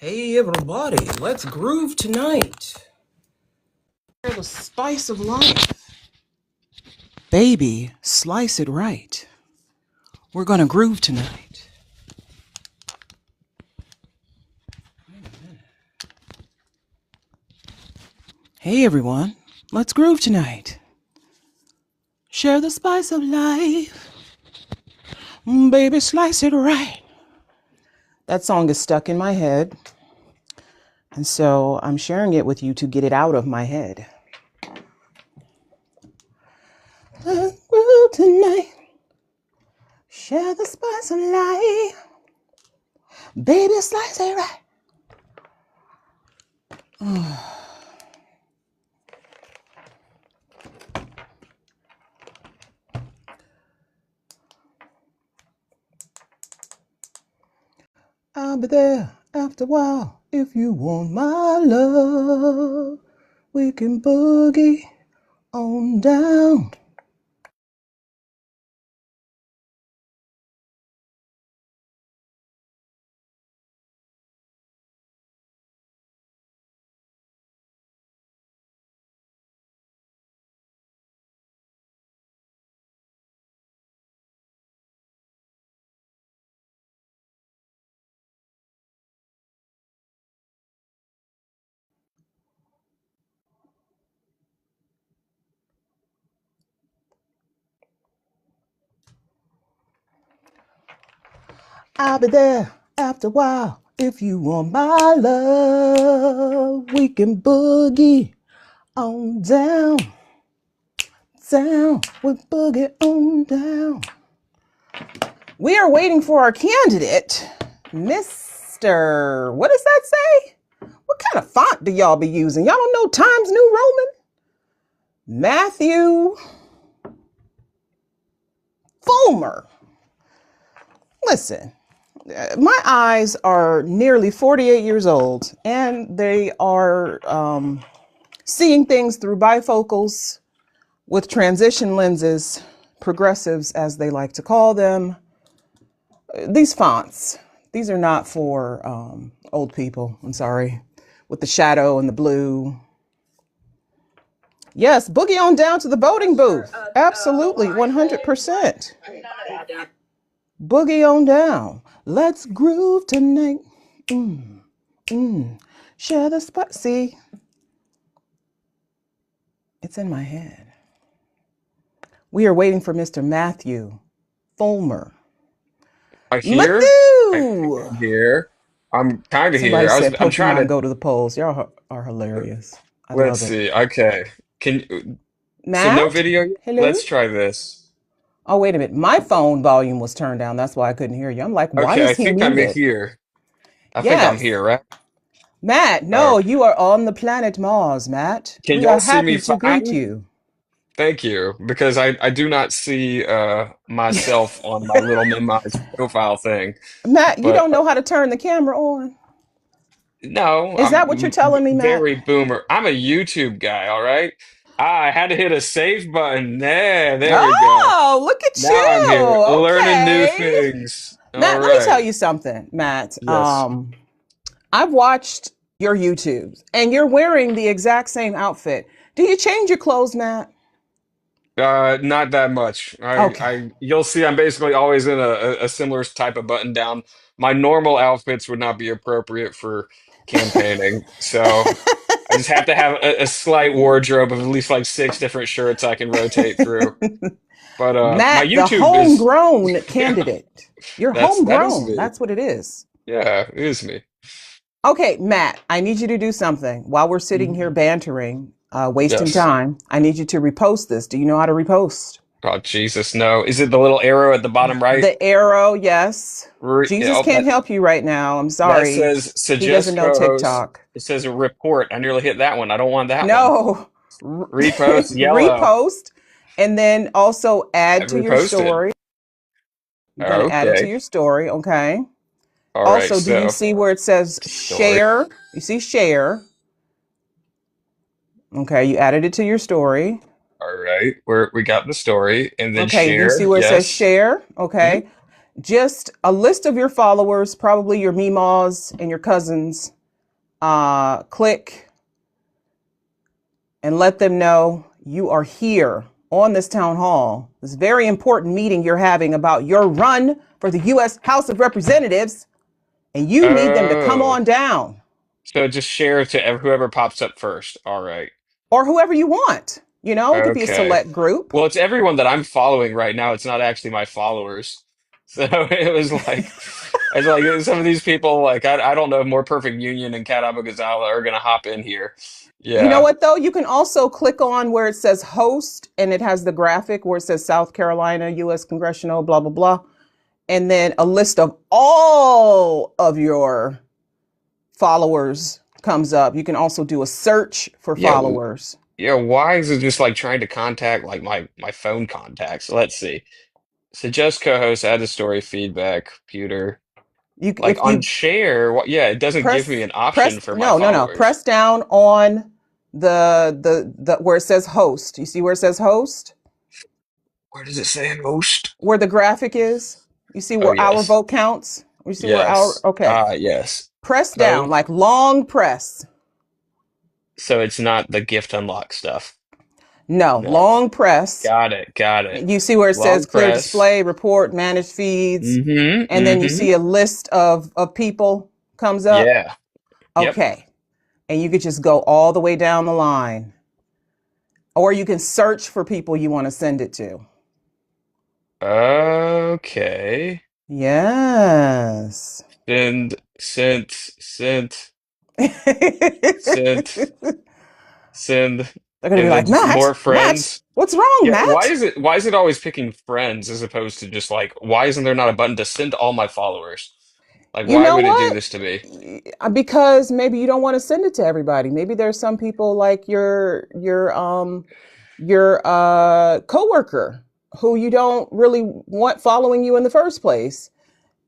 Hey everybody, let's groove tonight. Share the spice of life. Baby, slice it right. We're gonna groove tonight. Hey everyone, let's groove tonight. Share the spice of life. Baby, slice it right. That song is stuck in my head. And so I'm sharing it with you to get it out of my head. Let's groove tonight. Share the spice of life. Baby, slice it right. I'll be there after a while. If you want my love, we can boogie on down. I'll be there after a while. If you want my love, we can boogie on down. Down, we boogie on down. We are waiting for our candidate, Mr. What does that say? What kind of font do y'all be using? Y'all don't know Times New Roman? Matthew Fulmer. Listen, my eyes are nearly 48 years old, and they are seeing things through bifocals with transition lenses, progressives as they like to call them. These fonts, these are not for old people, I'm sorry, with the shadow and the blue. Yes, boogie on down to the voting booth. Absolutely, 100%. Boogie on down. Let's groove tonight. Share the spot. See, it's in my head. We are waiting for Mr. Matthew Fulmer. I'm here. I'm kind of Somebody here. said I'm trying Pokemon to. go to the polls. Y'all are hilarious. I Let's love it. see. Okay. So no Matt? video yet? Hello? Let's try this. Oh, wait a minute. My phone volume was turned down. That's why I couldn't hear you. I'm like, why Okay, I is he think I'm muted? here. I think I'm Yes. here, right? Matt, Uh, no, you are on the planet Mars, Matt. can We are y'all see me happy to greet fine? you. Thank you, because I do not see myself on my little minimized profile thing. Matt, you But don't know how to turn the camera on. no, Is that what you're telling me, Matt? very boomer. I'm a YouTube guy, all right? I had to hit a save button. There we go. Oh, look at Now I'm here, you. learning new Okay. things. All Matt, let me tell right. you something, Matt. Yes. I've watched your YouTubes and you're wearing the exact same outfit. Do you change your clothes, Matt? Not that much. Okay. You'll see I'm basically always in a similar type of button down. My normal outfits would not be appropriate for campaigning, so I just have to have a slight wardrobe of at least like six different shirts I can rotate through. But my Matt, the YouTube is, homegrown yeah, candidate. You're that is homegrown. me. That's what it is. Yeah, it is me. Okay, Matt, I need you to do something while we're sitting here Mhm. bantering, wasting Yes. time. I need you to repost this. Do you know how to repost? Oh, Jesus, no. Is it the little arrow at the bottom right? The arrow, yes. Jesus Oh, can't help you right now. I'm that sorry. says He doesn't suggest know co-host. TikTok. It says report. I nearly hit that one. I don't want that one. No. Repost yellow. Repost and then also I add to your reposted. story. You're going to add it to Okay. your story, okay? All right. Also, do you So see where it says story. share? You see share. Okay, you added it to your story. All right. We got the story and then Okay, do you see share. where it says Yes. share? Mhm. Okay. just a list of your followers, probably your meemaws and your cousins. Click and let them know you are here on this town hall, this very important meeting you're having about your run for the U.S. House of Representatives, and you need them to come Oh, on down, so just share to whoever pops up first. All right. or whoever you want. You know, it could be a Okay. select group. Well, it's everyone that I'm following right now. It's not actually my followers. So it's like some of these people, like I don't know, More Perfect Union and Cat Abogazala are gonna hop in here. You know Yeah. what, though? You can also click on where it says host and it has the graphic where it says South Carolina, U.S. Congressional, blah, blah, blah. And then a list of all of your followers comes up. You can also do a search for Yeah. followers. Yeah. Why is it just like trying to contact like my phone contacts? Let's see. Suggest co-host, add a story, feedback, computer. Like If on you share, yeah, it doesn't give me an option for my no, no, no, followers. press down on the where it says host. You see where it says host? Where does it say host? Where the graphic is? You see Oh where our yes. vote counts? You see where our, Yes. okay. Yes. Press down, Oh, like long press. so it's not the gift unlock stuff. No, No. long press. Got it. Got it. You see where it says Long clear press. display, report, manage feeds, Mm-hmm. and then you Mm-hmm. see a list of people comes up. Yeah. Yep. Okay. And you could just go all the way down the line. Or you can search for people you want to send it to. Okay. Yes. Sent, They're sent, send, going to be and like, then more Matt, friends. what's wrong, Yeah, Matt? why is it always picking friends as opposed to just like why isn't there not a button to send all my followers? Like You why know would it do what? this to me? Because maybe you don't want to send it to everybody. Maybe there's some people like your coworker who you don't really want following you in the first place.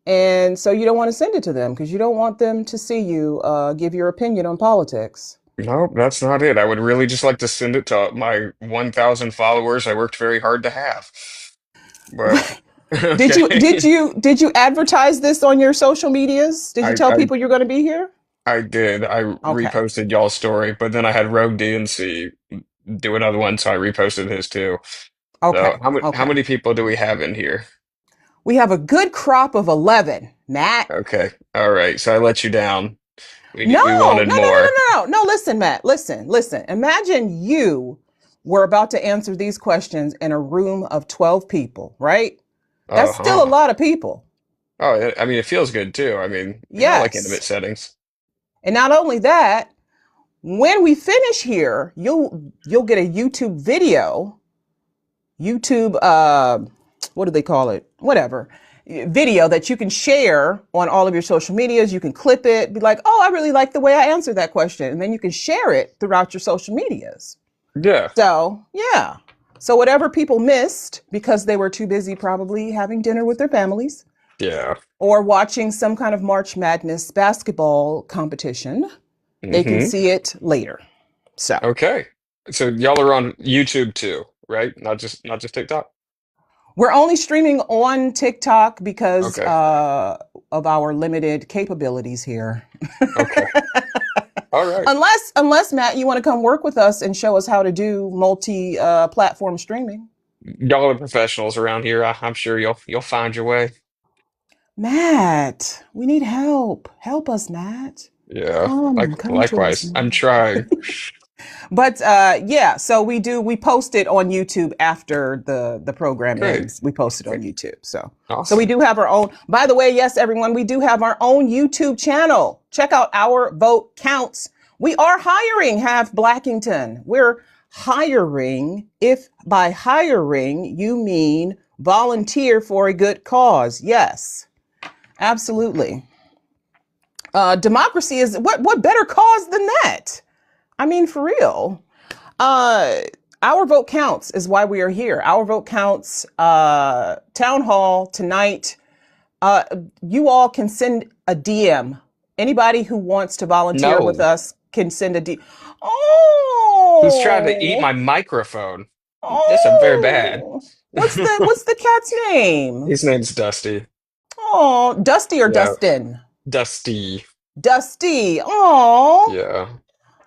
And so you don't want to send it to them because you don't want them to see you give your opinion on politics. Nope, that's not it. I would really just like to send it to my 1,000 followers I worked very hard to have. But Did you okay. did you did you advertise this on your social medias? Did you I, tell I people you're going to be here? I did. I Okay. reposted y'all's story, but then I had Rogue DNC do another one, so I reposted his too. So Okay. how Okay. many people do we have in here? We have a good crop of 11, Matt. Okay. All right. So I let you down. No, We no, no, wanted no, no, more. no, no. No, listen, Matt. Listen. Imagine you were about to answer these questions in a room of 12 people, right? That's still a Uh-huh. lot of people. Oh, I mean, it feels good too. I mean, I like intimate Yes. settings. And not only that, when we finish here, you'll get a YouTube video, YouTube what do they call it? Whatever. Video that you can share on all of your social medias. You can clip it, be like, "Oh, I really like the way I answered that question." And then you can share it throughout your social medias. Yeah. So, yeah. So whatever people missed because they were too busy probably having dinner with their families Yeah. or watching some kind of March Madness basketball competition, they can Hmm. see it later. So Okay. So y'all are on YouTube too, right? Not just TikTok. we're only streaming on TikTok because Okay. of our limited capabilities here. Okay. All right. Unless Matt, you want to come work with us and show us how to do multi platform streaming. Y'all are professionals around here. I'm sure you'll find your way. Matt, we need help. Help us, Matt. Yeah. Come to us, Likewise. I'm Matt. trying. But yeah, so we post it on YouTube after the program Great. ends. We post it on Great. YouTube. So we Awesome. do have our own. By the way, yes, everyone, we do have our own YouTube channel. Check out Our Vote Counts. We are hiring Half Blackington. We're hiring. If by hiring you mean volunteer for a good cause, yes, absolutely. Democracy is what better cause than that? I mean, for real. Uh, our vote counts is why we are here. Our vote counts. Town hall tonight. Uh, you all can send a DM. Anybody who wants to volunteer with No. us can send a DM. Who's trying to eat Oh, my microphone? Yes, I'm very bad. oh. What's the cat's name? His name's Dusty. Oh, Dusty or Yeah, Dustin? Dusty. Dusty. Oh, Yeah.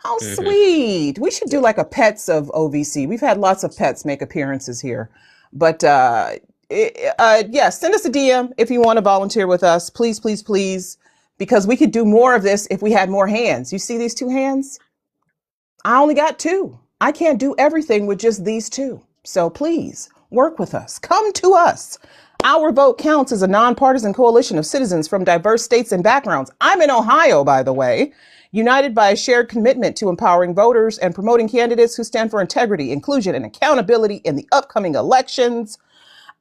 how hmm sweet. We should do Yeah. like a pets of OVC. We've had lots of pets make appearances here. But yeah, send us a DM if you want to volunteer with us. Please, please, please. Because we could do more of this if we had more hands. You see these two hands? I only got two. I can't do everything with just these two. So please work with us. Come to us. Our Vote Counts is a nonpartisan coalition of citizens from diverse states and backgrounds. I'm in Ohio, by the way, united by a shared commitment to empowering voters and promoting candidates who stand for integrity, inclusion, and accountability in the upcoming elections.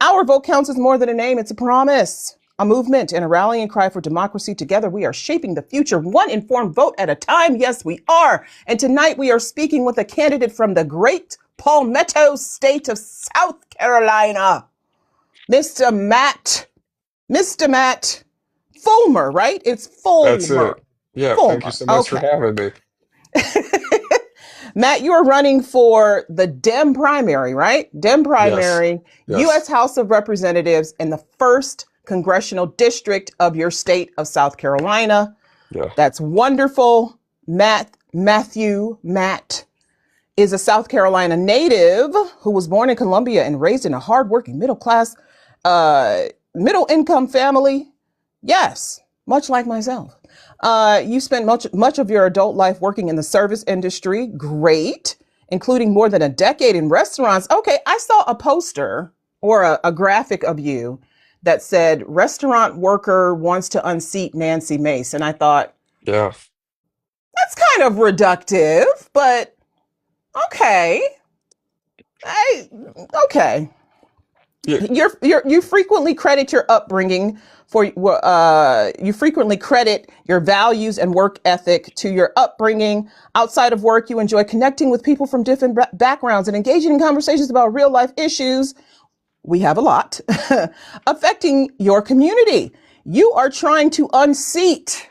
Our Vote Counts is more than a name, it's a promise, a movement, and a rallying cry for democracy. Together, we are shaping the future, one informed vote at a time. Yes, we are. And tonight, we are speaking with a candidate from the great Palmetto state of South Carolina, Mr. Matt. Mr. Matt Fulmer, right? It's That's Fulmer. it. Yeah, thank you Fulmer. so much for Okay. having me. Matt, you are running for the Dem primary, right? Dem Yes. primary, Yes. U.S. House of Representatives in the first congressional district of your state of South Carolina. Yeah. That's wonderful. Matt is a South Carolina native who was born in Columbia and raised in a hardworking middle class, uh, middle income family. Yes, much like myself. You spent much of your adult life working in the service industry. Great, including more than a decade in restaurants. Okay, I saw a poster or a graphic of you that said restaurant worker wants to unseat Nancy Mace, and I thought Yeah. that's kind of reductive, but okay. I okay. Yeah. You frequently credit your upbringing for you frequently credit your values and work ethic to your upbringing. Outside of work, you enjoy connecting with people from different backgrounds and engaging in conversations about real life issues. We have a lot affecting your community. You are trying to unseat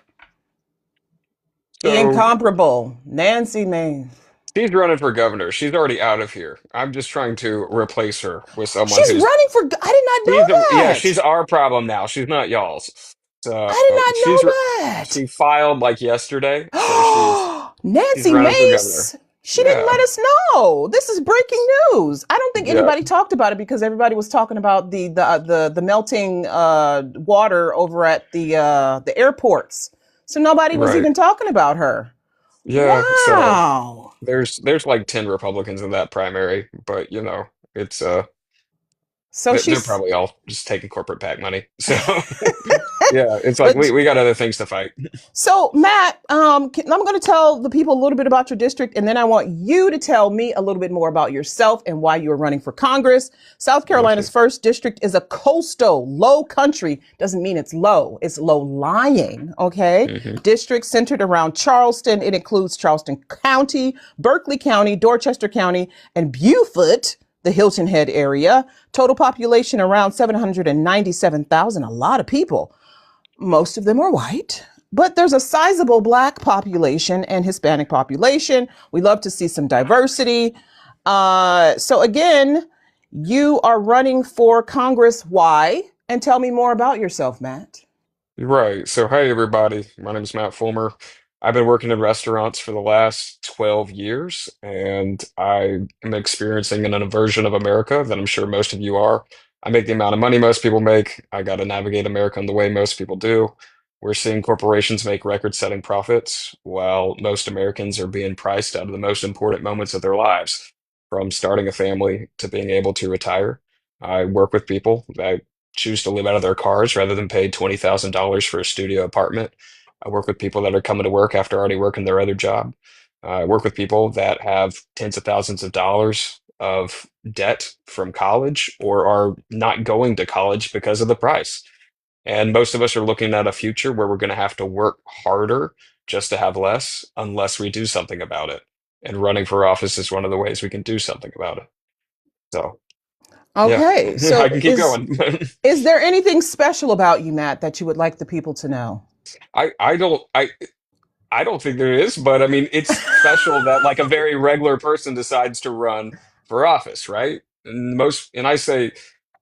the So incomparable Nancy Mace. she's running for governor. She's already out of here. I'm just trying to replace her with someone She's who's running for. I did not she's know yeah, she's that. our problem now. She's not y'all's. So I did not she's know that. she filed like yesterday, so she's Nancy running for governor. Mace. She didn't Yeah. let us know. This is breaking news. I don't think Yeah. anybody talked about it because everybody was talking about the melting water over at the airports. So nobody was Right. even talking about her. Yeah. So Wow. there's like 10 Republicans in that primary, but it's So they're she's probably all just taking corporate PAC money. So yeah, it's like we but we got other things to fight. So, Matt, I'm going to tell the people a little bit about your district, and then I want you to tell me a little bit more about yourself and why you are running for Congress. South Okay. Carolina's first district is a coastal, low country. Doesn't mean it's low, it's low lying, okay? hmm District centered around Charleston. It includes Charleston County, Berkeley County, Dorchester County, and Beaufort, the Hilton Head area. Total population around 797,000, a lot of people. Most of them are white, but there's a sizable black population and Hispanic population. We love to see some diversity. So again, you are running for Congress. Why? And tell me more about yourself, Matt. Right. So, hey, everybody. My name is Matt Fulmer. I've been working in restaurants for the last 12 years, and I am experiencing an inversion of America that I'm sure most of you are. I make the amount of money most people make. I got to navigate America in the way most people do. We're seeing corporations make record-setting profits, while most Americans are being priced out of the most important moments of their lives, from starting a family to being able to retire. I work with people that choose to live out of their cars rather than pay $20,000 for a studio apartment. I work with people that are coming to work after already working their other job. I work with people that have tens of thousands of dollars of debt from college or are not going to college because of the price. And most of us are looking at a future where we're going to have to work harder just to have less unless we do something about it. And running for office is one of the ways we can do something about it. So, yeah, Okay, I so can keep is going. is there anything special about you, Matt, that you would like the people to know? I don't think there is, but I mean it's special that like a very regular person decides to run for office, right? And I say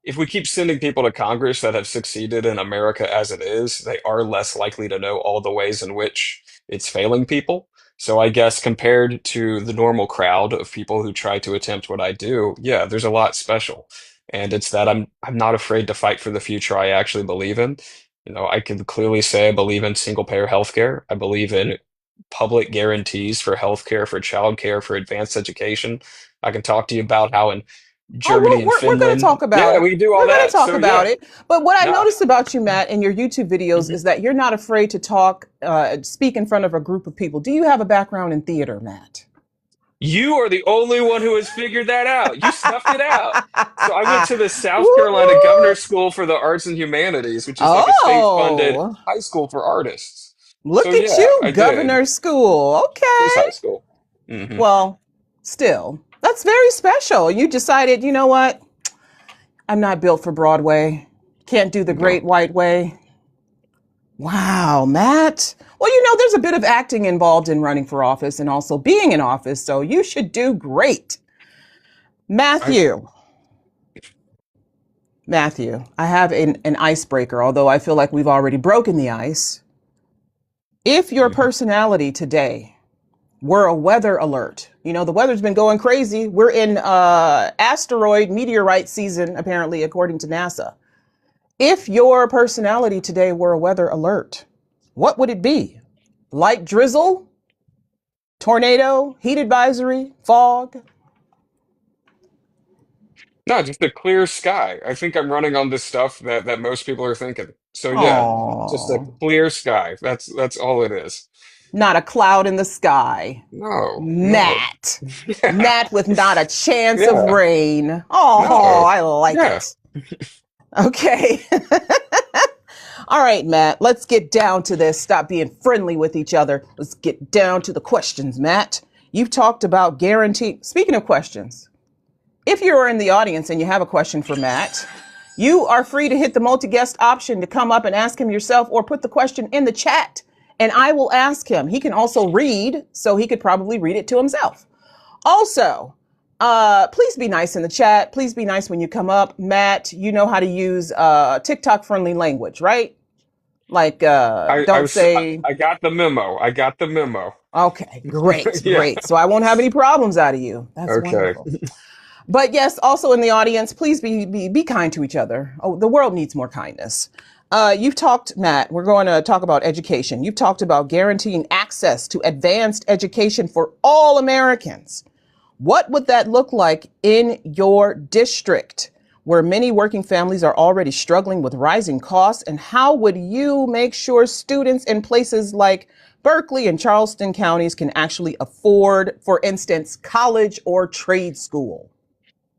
if we keep sending people to Congress that have succeeded in America as it is, they are less likely to know all the ways in which it's failing people. So I guess compared to the normal crowd of people who try to attempt what I do, yeah, there's a lot special. And it's that I'm not afraid to fight for the future I actually believe in. You know, I can clearly say I believe in single payer healthcare. I believe in public guarantees for healthcare, for childcare, for advanced education. I can talk to you about how in Oh, Germany and we're going to Finland. talk about Yeah, it. we do all We're going to that. talk So about yeah, it. But what I no. noticed about you, Matt, in your YouTube videos Mhm. is that you're not afraid to speak in front of a group of people. Do you have a background in theater, Matt? You are the only one who has figured that out. You snuffed it out. So I went to the South Whoop, Carolina whoop. Governor's School for the Arts and Humanities, which is like a state-funded Oh, high school for artists. So look at yeah, you, I did. Governor School. Just Okay. high school. Hmm. Well, still, that's very special. You decided, you know what? I'm not built for Broadway. Can't do the No. great white way. Wow, Matt. Well, there's a bit of acting involved in running for office and also being in office, so you should do great. I Matthew, Matthew, I have an icebreaker, although I feel like we've already broken the ice. If your Mhm. personality today were a weather alert, the weather's been going crazy. We're in asteroid meteorite season, apparently, according to NASA. If your personality today were a weather alert, what would it be? Light drizzle, tornado, heat advisory, fog? No, just a clear sky. I think I'm running on this stuff that most people are thinking. So yeah, just a Oh, clear sky. That's all it is. not a cloud in the sky. No, no. Matt. Yeah, Matt with not a chance of yeah, rain. Oh, no, I like yeah. it. Okay. All right, Matt, let's get down to this. Stop being friendly with each other. Let's get down to the questions, Matt. You've talked about guarantee. Speaking of questions, if you're in the audience and you have a question for Matt, you are free to hit the multi-guest option to come up and ask him yourself or put the question in the chat and I will ask him. He can also read, so he could probably read it to himself. Also, please be nice in the chat. Please be nice when you come up. Matt, you know how to use TikTok friendly language, right? Like, don't say, I got the memo. I got the memo. okay, great, Yeah. great. So I won't have any problems out of you. That's Okay. wonderful. But yes, also in the audience, please be kind to each other. Oh, the world needs more kindness. You've talked, Matt, we're going to talk about education. You've talked about guaranteeing access to advanced education for all Americans. What would that look like in your district where many working families are already struggling with rising costs? And how would you make sure students in places like Berkeley and Charleston counties can actually afford, for instance, college or trade school?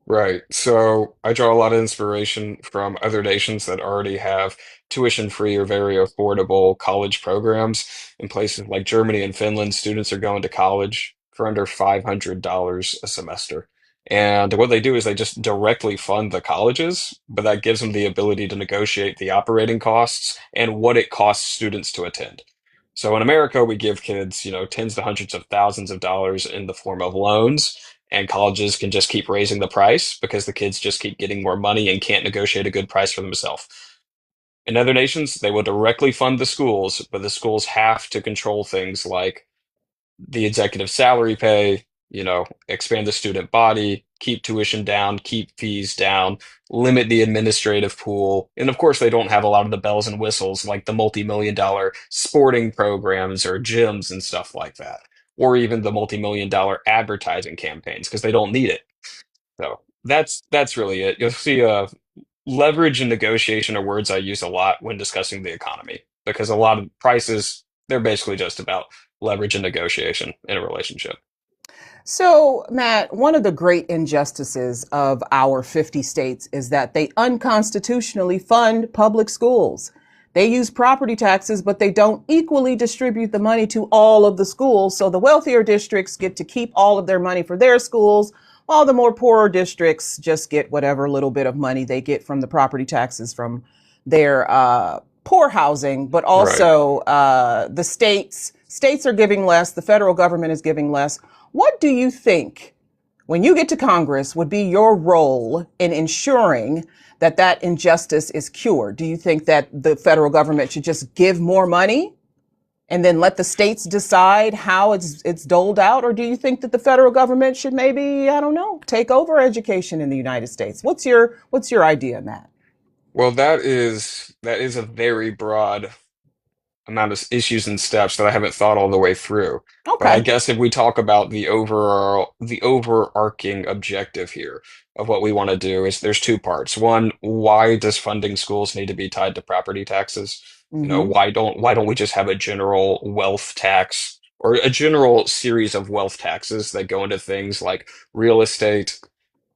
Right. So I draw a lot of inspiration from other nations that already have tuition-free or very affordable college programs. In places like Germany and Finland, students are going to college for under $500 a semester. And what they do is they just directly fund the colleges, but that gives them the ability to negotiate the operating costs and what it costs students to attend. So in America, we give kids, tens to hundreds of thousands of dollars in the form of loans, and colleges can just keep raising the price because the kids just keep getting more money and can't negotiate a good price for themselves. In other nations, they will directly fund the schools, but the schools have to control things like the executive salary pay, expand the student body, keep tuition down, keep fees down, limit the administrative pool. And of course, they don't have a lot of the bells and whistles like the multi-million dollar sporting programs or gyms and stuff like that, or even the multi-million dollar advertising campaigns because they don't need it. So that's really it. You'll see leverage and negotiation are words I use a lot when discussing the economy because a lot of prices, they're basically just about leverage and negotiation in a relationship. So, Matt, one of the great injustices of our 50 states is that they unconstitutionally fund public schools. They use property taxes, but they don't equally distribute the money to all of the schools. So the wealthier districts get to keep all of their money for their schools, while the more poorer districts just get whatever little bit of money they get from the property taxes from their poor housing. But Right. also the states are giving less, the federal government is giving less. What do you think when you get to Congress, would be your role in ensuring that that injustice is cured? Do you think that the federal government should just give more money and then let the states decide how it's doled out, or do you think that the federal government should maybe, I don't know, take over education in the United States? What's your idea on that? Well, that is a very broad amount of issues and steps that I haven't thought all the way through. But I Okay. guess if we talk about the overarching objective here of what we want to do is there's two parts. One, why does funding schools need to be tied to property taxes? Mm-hmm. Why don't we just have a general wealth tax or a general series of wealth taxes that go into things like real estate,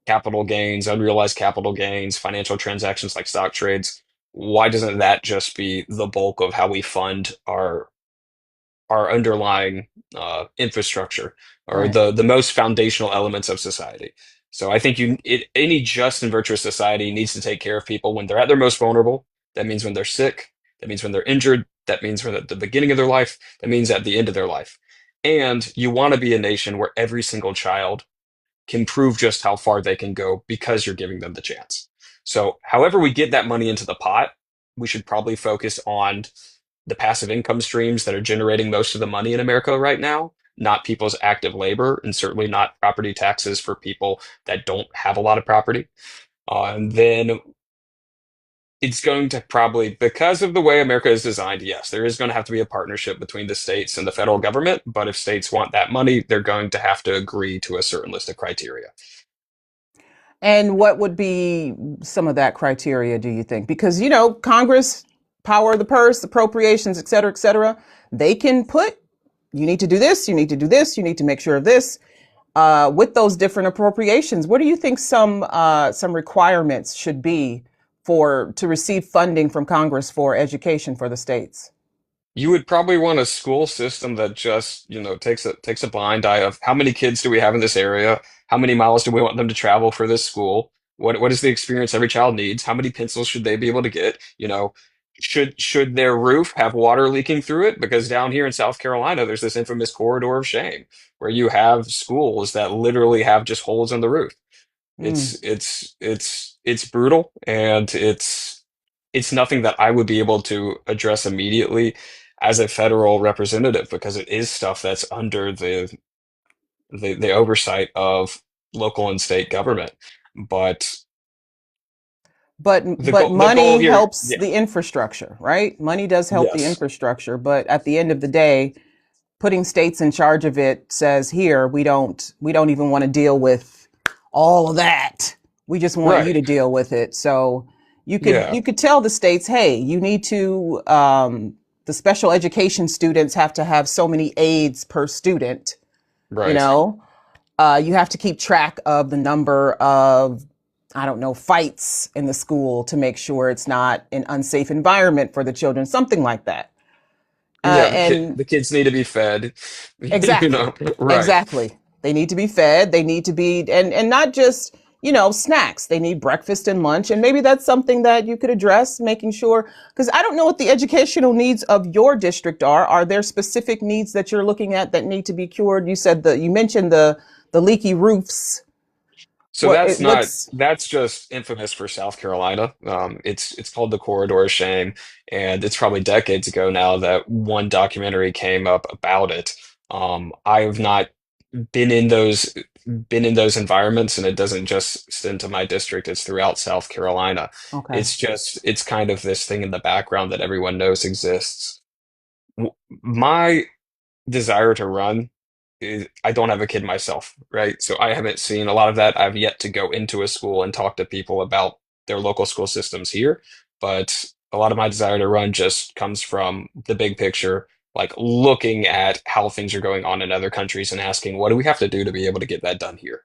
capital gains, unrealized capital gains, financial transactions like stock trades? Why doesn't that just be the bulk of how we fund our underlying infrastructure or Right. the most foundational elements of society? So I think any just and virtuous society needs to take care of people when they're at their most vulnerable. That means when they're sick. That means when they're injured. That means when at the beginning of their life. That means at the end of their life. And you want to be a nation where every single child can prove just how far they can go because you're giving them the chance. So, however we get that money into the pot, we should probably focus on the passive income streams that are generating most of the money in America right now, not people's active labor, and certainly not property taxes for people that don't have a lot of property. And then it's going to probably, because of the way America is designed, yes, there is going to have to be a partnership between the states and the federal government. But if states want that money, they're going to have to agree to a certain list of criteria. And what would be some of that criteria, do you think? Because, you know, Congress, power of the purse, appropriations, et cetera, they can put, you need to do this, you need to do this, you need to make sure of this. With those different appropriations, what do you think some requirements should be for to receive funding from Congress for education for the states? You would probably want a school system that just, takes a blind eye of how many kids do we have in this area? How many miles do we want them to travel for this school? What is the experience every child needs? How many pencils should they be able to get? Should their roof have water leaking through it? Because down here in South Carolina, there's this infamous corridor of shame where you have schools that literally have just holes in the roof. Mm. It's brutal, and it's nothing that I would be able to address immediately as a federal representative because it is stuff that's under the oversight of local and state government. But But the but goal money here, helps yeah, the infrastructure, right? Money does help the yes, infrastructure, but at the end of the day, putting states in charge of it says here we don't even want to deal with all of that. We just want you right, to deal with it. So you could yeah, you could tell the states, hey, you need to the special education students have to have so many aides per student. You right. know, you have to keep track of the number of, I don't know, fights in the school to make sure it's not an unsafe environment for the children, something like that. Yeah, And the kids need to be fed, exactly. right. Exactly. They need to be fed. They need to be, and not just, snacks. They need breakfast and lunch. And maybe that's something that you could address, making sure, because I don't know what the educational needs of your district are. Are there specific needs that you're looking at that need to be cured? You mentioned the leaky roofs. So What's, that's just infamous for South Carolina. It's called the Corridor of Shame, and it's probably decades ago now that one documentary came up about it. I have not been in those been in those environments, and it doesn't just extend to my district, it's throughout South Carolina. okay. It's kind of this thing in the background that everyone knows exists. My desire to run is, I don't have a kid myself, right? So I haven't seen a lot of that. I've yet to go into a school and talk to people about their local school systems here. But a lot of my desire to run just comes from the big picture, like looking at how things are going on in other countries and asking, what do we have to do to be able to get that done here?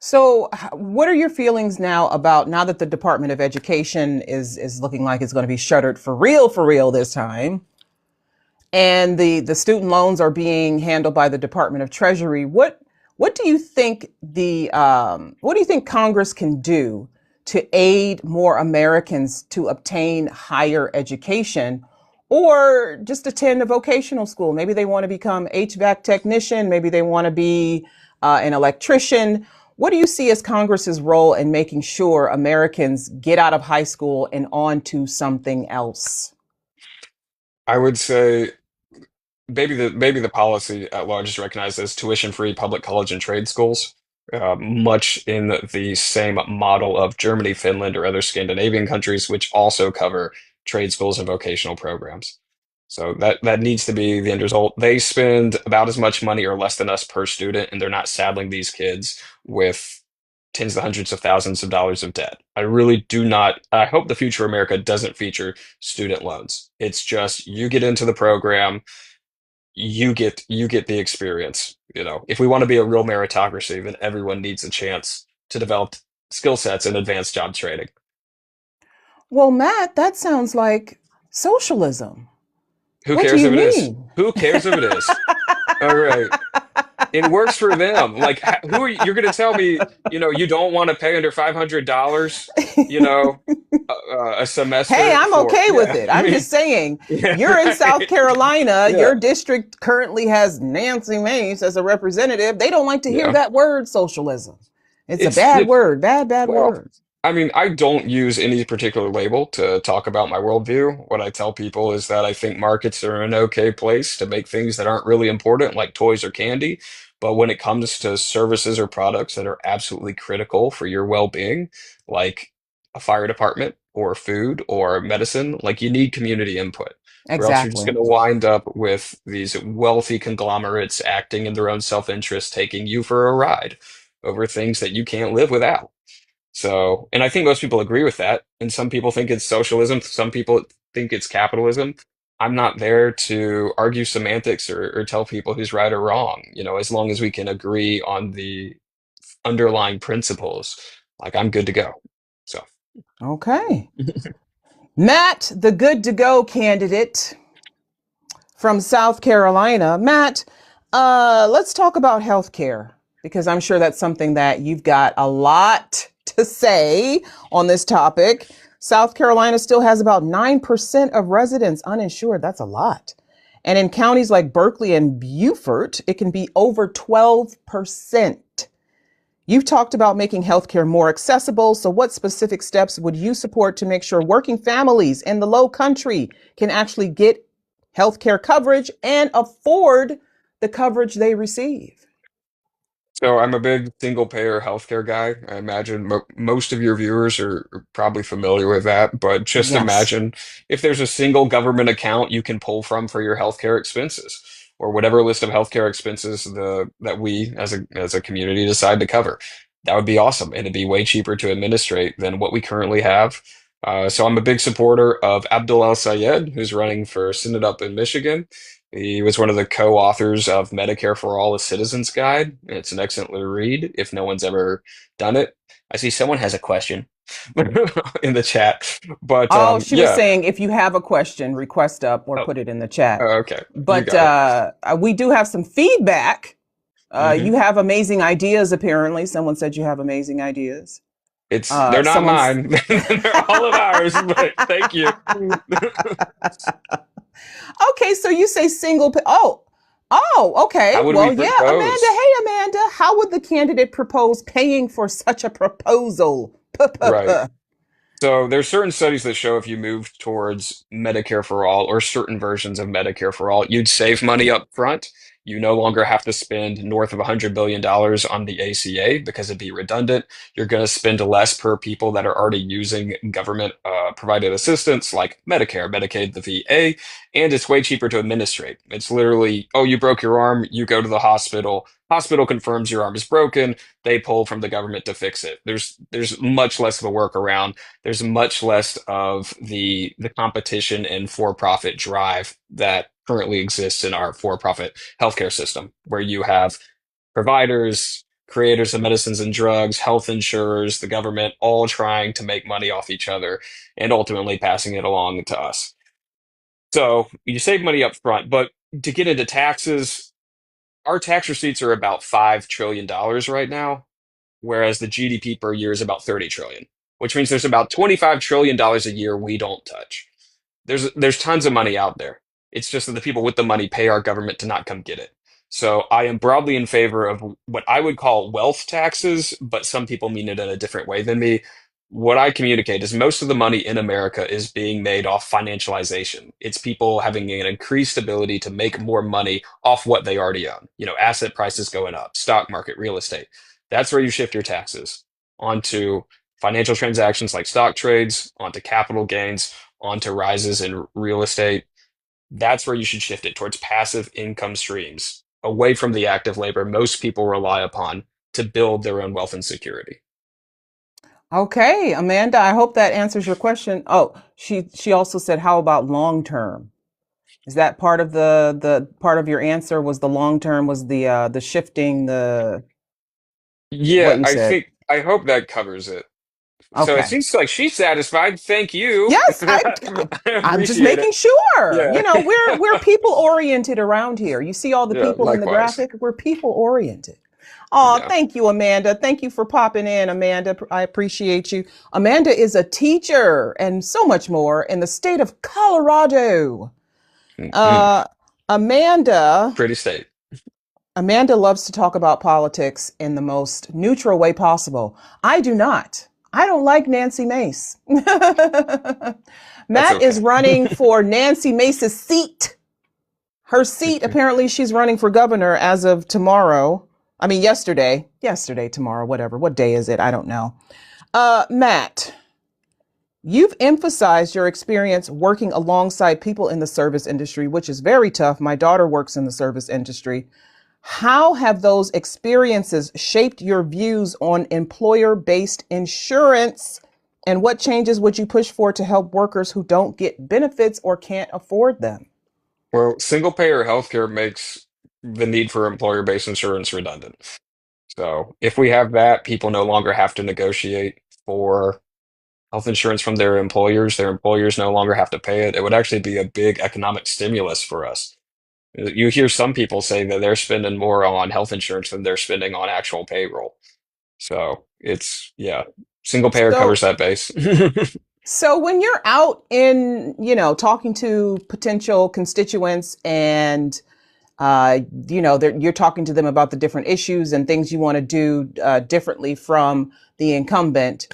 So, what are your feelings now that the Department of Education is looking like it's going to be shuttered for real this time? And the student loans are being handled by the Department of Treasury. What do you think what do you think Congress can do to aid more Americans to obtain higher education or just attend a vocational school? Maybe they want to become HVAC technician. Maybe they want to be an electrician. What do you see as Congress's role in making sure Americans get out of high school and on to something else? I would say maybe the policy at large is recognized as tuition-free public college and trade schools, much in the same model of Germany, Finland, or other Scandinavian countries, which also cover trade schools and vocational programs. So that needs to be the end result. They spend about as much money or less than us per student, and they're not saddling these kids with tens of hundreds of thousands of dollars of debt. I really do not. I hope the future of America doesn't feature student loans. It's just you get into the program, you get the experience. If we want to be a real meritocracy, then everyone needs a chance to develop skill sets and advanced job training. Well, Matt, that sounds like socialism. Who What do cares you if it is? mean? Who cares if it is? All right. It works for them. Like, who are you're going to tell me, you don't want to pay under $500, you know, a Hey, semester I'm for, okay with yeah, it. I I'm mean, just saying, yeah, you're in South right. Carolina. Yeah, Your district currently has Nancy Mace as a representative. They don't like to hear yeah. that word, socialism. It's a It's bad it, word, bad, bad well, word. I mean, I don't use any particular label to talk about my worldview. What I tell people is that I think markets are an okay place to make things that aren't really important, like toys or candy. But when it comes to services or products that are absolutely critical for your well-being, like a fire department or food or medicine, like you need community input, or else you're just going Exactly. to wind up with these wealthy conglomerates acting in their own self-interest, taking you for a ride over things that you can't live without. So, and I think most people agree with that. And some people think it's socialism, some people think it's capitalism. I'm not there to argue semantics or tell people who's right or wrong, as long as we can agree on the underlying principles, like I'm good to go. So, Okay. Matt, the good to go candidate from South Carolina. Matt, let's talk about healthcare because I'm sure that's something that you've got a lot to say on this topic. South Carolina still has about 9% of residents uninsured. That's a lot. And in counties like Berkeley and Beaufort, it can be over 12%. You've talked about making healthcare more accessible. So, what specific steps would you support to make sure working families in the low country can actually get healthcare coverage and afford the coverage they receive? so I'm a big single payer healthcare guy. I imagine mo most of your viewers are probably familiar with that, but just Yes. imagine if there's a single government account you can pull from for your healthcare expenses, or whatever list of healthcare expenses that we as a community decide to cover. That would be awesome, and it'd be way cheaper to administrate than what we currently have. So I'm a big supporter of Abdul El Sayed, who's running for Senate up in Michigan. He was one of the co-authors of Medicare for All, a Citizen's Guide. It's an excellent read if no one's ever done it. I see someone has a question in the chat, but Oh, she was yeah. saying if you have a question, request up or Oh, put it in the chat. okay, you But got it. we do have some feedback. You Hmm. have amazing ideas, apparently. Someone said you have amazing ideas. They're not Someone's mine. They're all of ours, but thank you. Okay, so you say oh, okay. How would we Well, yeah, Amanda. propose? Hey, Amanda, how would the candidate propose paying for such a proposal? Right. So there's certain studies that show if you move towards Medicare for all or certain versions of Medicare for all, you'd save money up front. You no longer have to spend north of $100 billion on the ACA because it'd be redundant. You're going to spend less per people that are already using government provided assistance like Medicare, Medicaid, the VA, and it's way cheaper to administrate. It's literally, oh, you broke your arm, you go to the hospital. Hospital confirms your arm is broken. They pull from the government to fix it. There's much less of a workaround. There's much less of the competition and for-profit drive that currently exists in our for-profit healthcare system, where you have providers, creators of medicines and drugs, health insurers, the government, all trying to make money off each other and ultimately passing it along to us. So you save money up front, but to get into taxes, our tax receipts are about $5 trillion right now, whereas the GDP per year is about 30 trillion, which means there's about $25 trillion a year we don't touch. There's tons of money out there. It's just that the people with the money pay our government to not come get it. So I am broadly in favor of what I would call wealth taxes, but some people mean it in a different way than me. What I communicate is most of the money in America is being made off financialization. It's people having an increased ability to make more money off what they already own. Asset prices going up, stock market, real estate. That's where you shift your taxes onto financial transactions like stock trades, onto capital gains, onto rises in real estate. That's where you should shift it towards passive income streams, away from the active labor most people rely upon to build their own wealth and security. Okay, Amanda, I hope that answers your question. Oh, she also said, how about long term? Is that part of the part of your answer? Was the long term, was the shifting, the what Yeah, you said? I hope that covers it. So it Okay. seems like she's satisfied. Thank you. Yes, I I'm just appreciate making it. sure. Yeah. We're people oriented around here. You see all the Yeah, people in the likewise. graphic? We're people oriented. Oh, Yeah. thank you, Amanda. Thank you for popping in, Amanda. I appreciate you. Amanda is a teacher and so much more in the state of Colorado. Mhm. Uh, Amanda Pretty state. Amanda loves to talk about politics in the most neutral way possible. I do not. I don't like Nancy Mace. That's Matt is okay. running for Nancy Mace's seat. Her seat, apparently, she's running for governor as of tomorrow. I mean, yesterday. Yesterday, tomorrow, whatever. What day is it? I don't know. Matt, you've emphasized your experience working alongside people in the service industry, which is very tough. My daughter works in the service industry. How have those experiences shaped your views on employer based insurance? And what changes would you push for to help workers who don't get benefits or can't afford them? Well, single payer healthcare makes the need for employer-based insurance redundant. So if we have that, people no longer have to negotiate for health insurance from their employers. Their employers no longer have to pay it. It would actually be a big economic stimulus for us. You hear some people say that they're spending more on health insurance than they're spending on actual payroll. So yeah, single payer covers So, that base. so when you're out in, talking to potential constituents and you're talking to them about the different issues and things you want to do differently from the incumbent.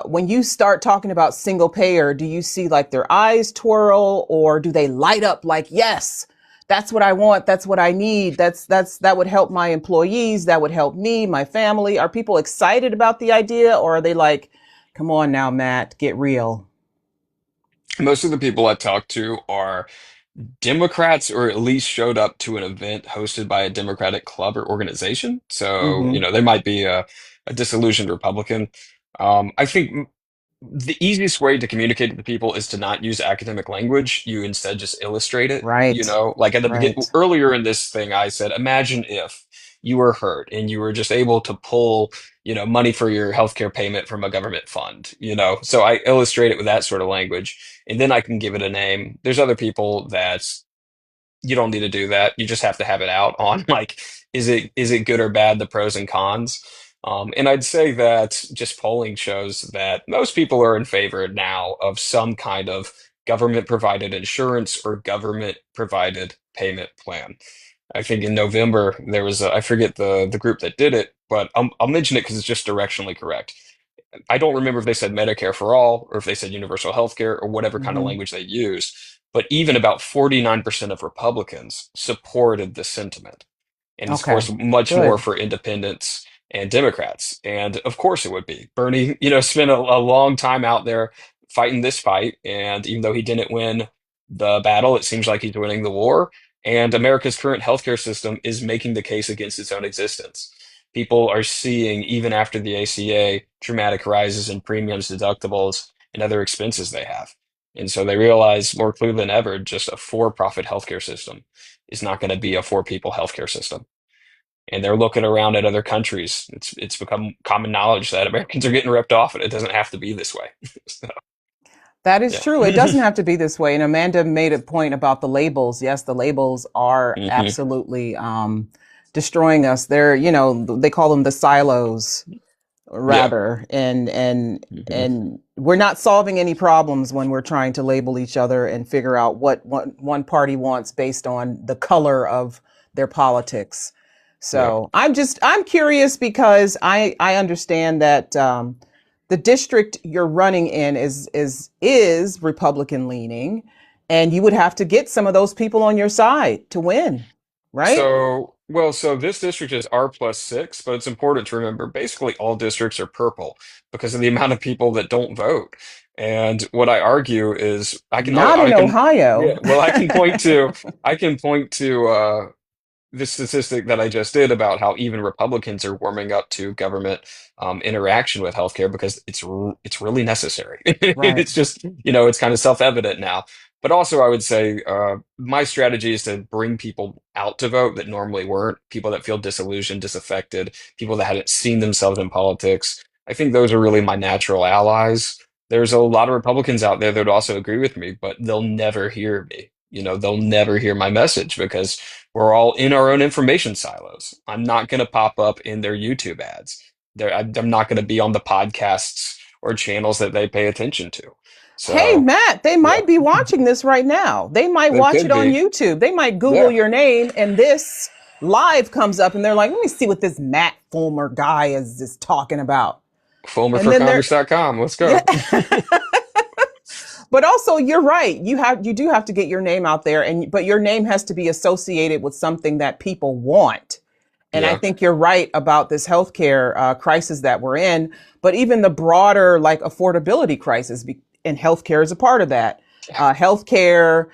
When you start talking about single payer, do you see like their eyes twirl, or do they light up like, yes, that's what I want, that's what I need, that would help my employees, that would help me, my family? Are people excited about the idea, or are they like, come on now, Matt, get real? Most of the people I talk to are Democrats, or at least showed up to an event hosted by a Democratic club or organization. So, Mm-hmm. they might be a disillusioned Republican. I think the easiest way to communicate to people is to not use academic language. You instead just illustrate it. Right. Like at the begin Right. earlier in this thing, I said, imagine if you were hurt and you were just able to pull, money for your healthcare payment from a government fund. So I illustrate it with that sort of language, and then I can give it a name. There's other people that you don't need to do that. You just have to have it out on like, is it good or bad, the pros and cons. And I'd say that just polling shows that most people are in favor now of some kind of government provided insurance or government provided payment plan. I think in November there was I forget the group that did it, but I'll mention it because it's just directionally correct. I don't remember if they said Medicare for all or if they said universal health care or whatever kind of Mm-hmm. language they used. But even about 49% of Republicans supported the sentiment. And of Okay. course, much more Good. for independents and Democrats. And of course it would be. Bernie, spent a long time out there fighting this fight. And even though he didn't win the battle, it seems like he's winning the war. And America's current healthcare system is making the case against its own existence. People are seeing, even after the ACA, dramatic rises in premiums, deductibles, and other expenses they have. And so they realize more clearly than ever, just a for-profit healthcare system is not going to be a for-people healthcare system. And they're looking around at other countries. It's become common knowledge that Americans are getting ripped off, and it doesn't have to be this way. So, That is yeah. true. It doesn't have to be this way. And Amanda made a point about the labels. Yes, the labels are Hmm. absolutely destroying us. They're, they call them the silos, Yeah. rather, Hmm. and we're not solving any problems when we're trying to label each other and figure out what one party wants based on the color of their politics. Yeah. So I'm curious because I understand that the district you're running in is Republican leaning, and you would have to get some of those people on your side to win, right? So this district is R+6, but it's important to remember basically all districts are purple because of the amount of people that don't vote. And what I argue is Not in yeah, Ohio. well, I can point to the statistic that I just did about how even Republicans are warming up to government interaction with healthcare because it's really necessary. Right. It's just, it's kind of self-evident now. But also, I would say my strategy is to bring people out to vote that normally weren't, people that feel disillusioned, disaffected, people that hadn't seen themselves in politics. I think those are really my natural allies. There's a lot of Republicans out there that would also agree with me, but they'll never hear me. They'll never hear my message because we're all in our own information silos. I'm not going to pop up in their YouTube ads. I'm not going to be on the podcasts or channels that they pay attention to. Hey, So, Matt, they yeah, might be watching this right now. They might they watch it could on be. YouTube. They might Google Yeah. your name and this live comes up and they're like, let me see what this Matt Fulmer guy is talking about. And then they're, Fulmerforcongress.com. Let's yeah. go. But also you're right. You do have to get your name out there but your name has to be associated with something that people want. And I Yeah. think you're right about this healthcare crisis that we're in, but even the broader like affordability crisis, and healthcare is a part of that. Healthcare,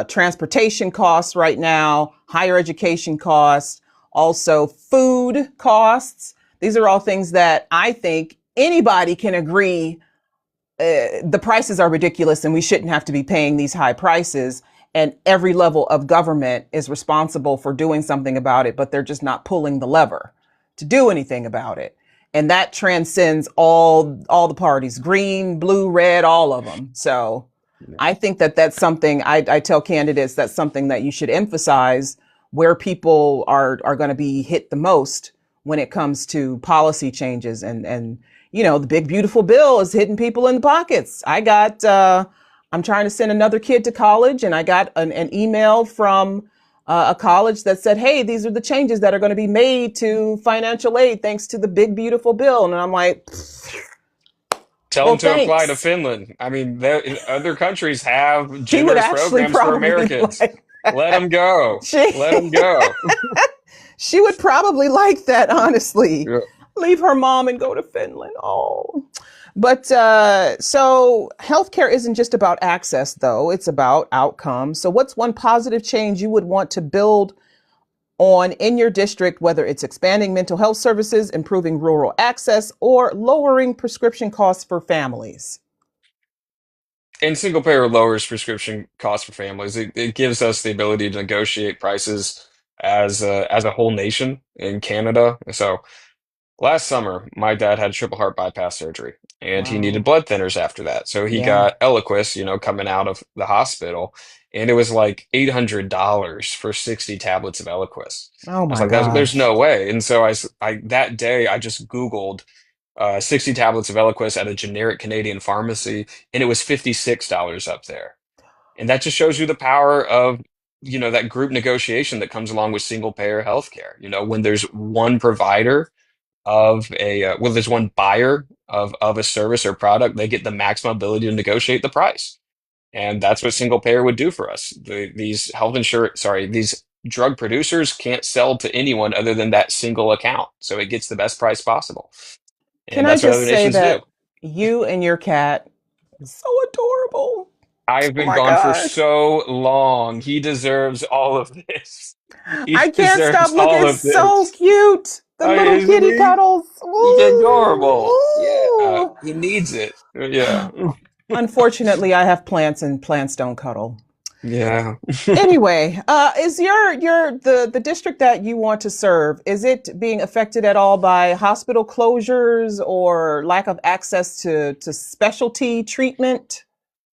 transportation costs right now, higher education costs, also food costs. These are all things that I think anybody can agree the prices are ridiculous and we shouldn't have to be paying these high prices. And every level of government is responsible for doing something about it, but they're just not pulling the lever to do anything about it. And that transcends all the parties, green, blue, red, all of them. So I think that that's something I tell candidates that's something that you should emphasize where people are going to be hit the most when it comes to policy changes and the big beautiful bill is hitting people in the pockets. I'm trying to send another kid to college and I got an email from a college that said, hey, these are the changes that are going to be made to financial aid thanks to the big beautiful bill. And I'm like, Tell well, them to apply to thanks. Finland. I mean, other countries have She would generous actually programs for probably Americans. like Let them go. she Let them go. she would probably like that, honestly. Yeah. Leave her mom and go to Finland. Oh. But so healthcare isn't just about access, though. It's about outcomes. So, what's one positive change you would want to build on in your district, whether it's expanding mental health services, improving rural access, or lowering prescription costs for families? And single payer lowers prescription costs for families. It gives us the ability to negotiate prices as a whole nation in Canada. So last summer, my dad had triple heart bypass surgery, and he needed Wow. blood thinners after that. So he Yeah. got Eliquis, coming out of the hospital, and it was like $800 for 60 tablets of Eliquis. Oh I was my like, there's gosh. no way. And so that day, I just Googled 60 tablets of Eliquis at a generic Canadian pharmacy, and it was $56 up there. And that just shows you the power of, that group negotiation that comes along with single payer healthcare. When there's one provider there's one buyer of a service or product, they get the maximum ability to negotiate the price. And that's what single payer would do for us. These drug producers can't sell to anyone other than that single account. So it gets the best price possible. Can And I that's what other just say nations do. that you and your cat is so adorable? I've Oh been my gone for gosh. so long. He deserves all of this. He I can't stop deserves looking. all It's of so this. cute. The Oh, little isn't kitty he? cuddles. He's Ooh, adorable. Yeah, ooh. he needs it. Yeah. Unfortunately, I have plants and plants don't cuddle. Yeah. Anyway, is the district that you want to serve, is it being affected at all by hospital closures or lack of access to specialty treatment?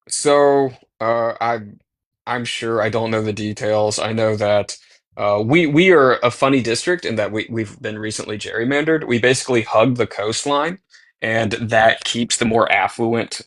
So, I'm sure I don't know the details. I know that we are a funny district in that we've been recently gerrymandered. We basically hug the coastline, and that keeps the more affluent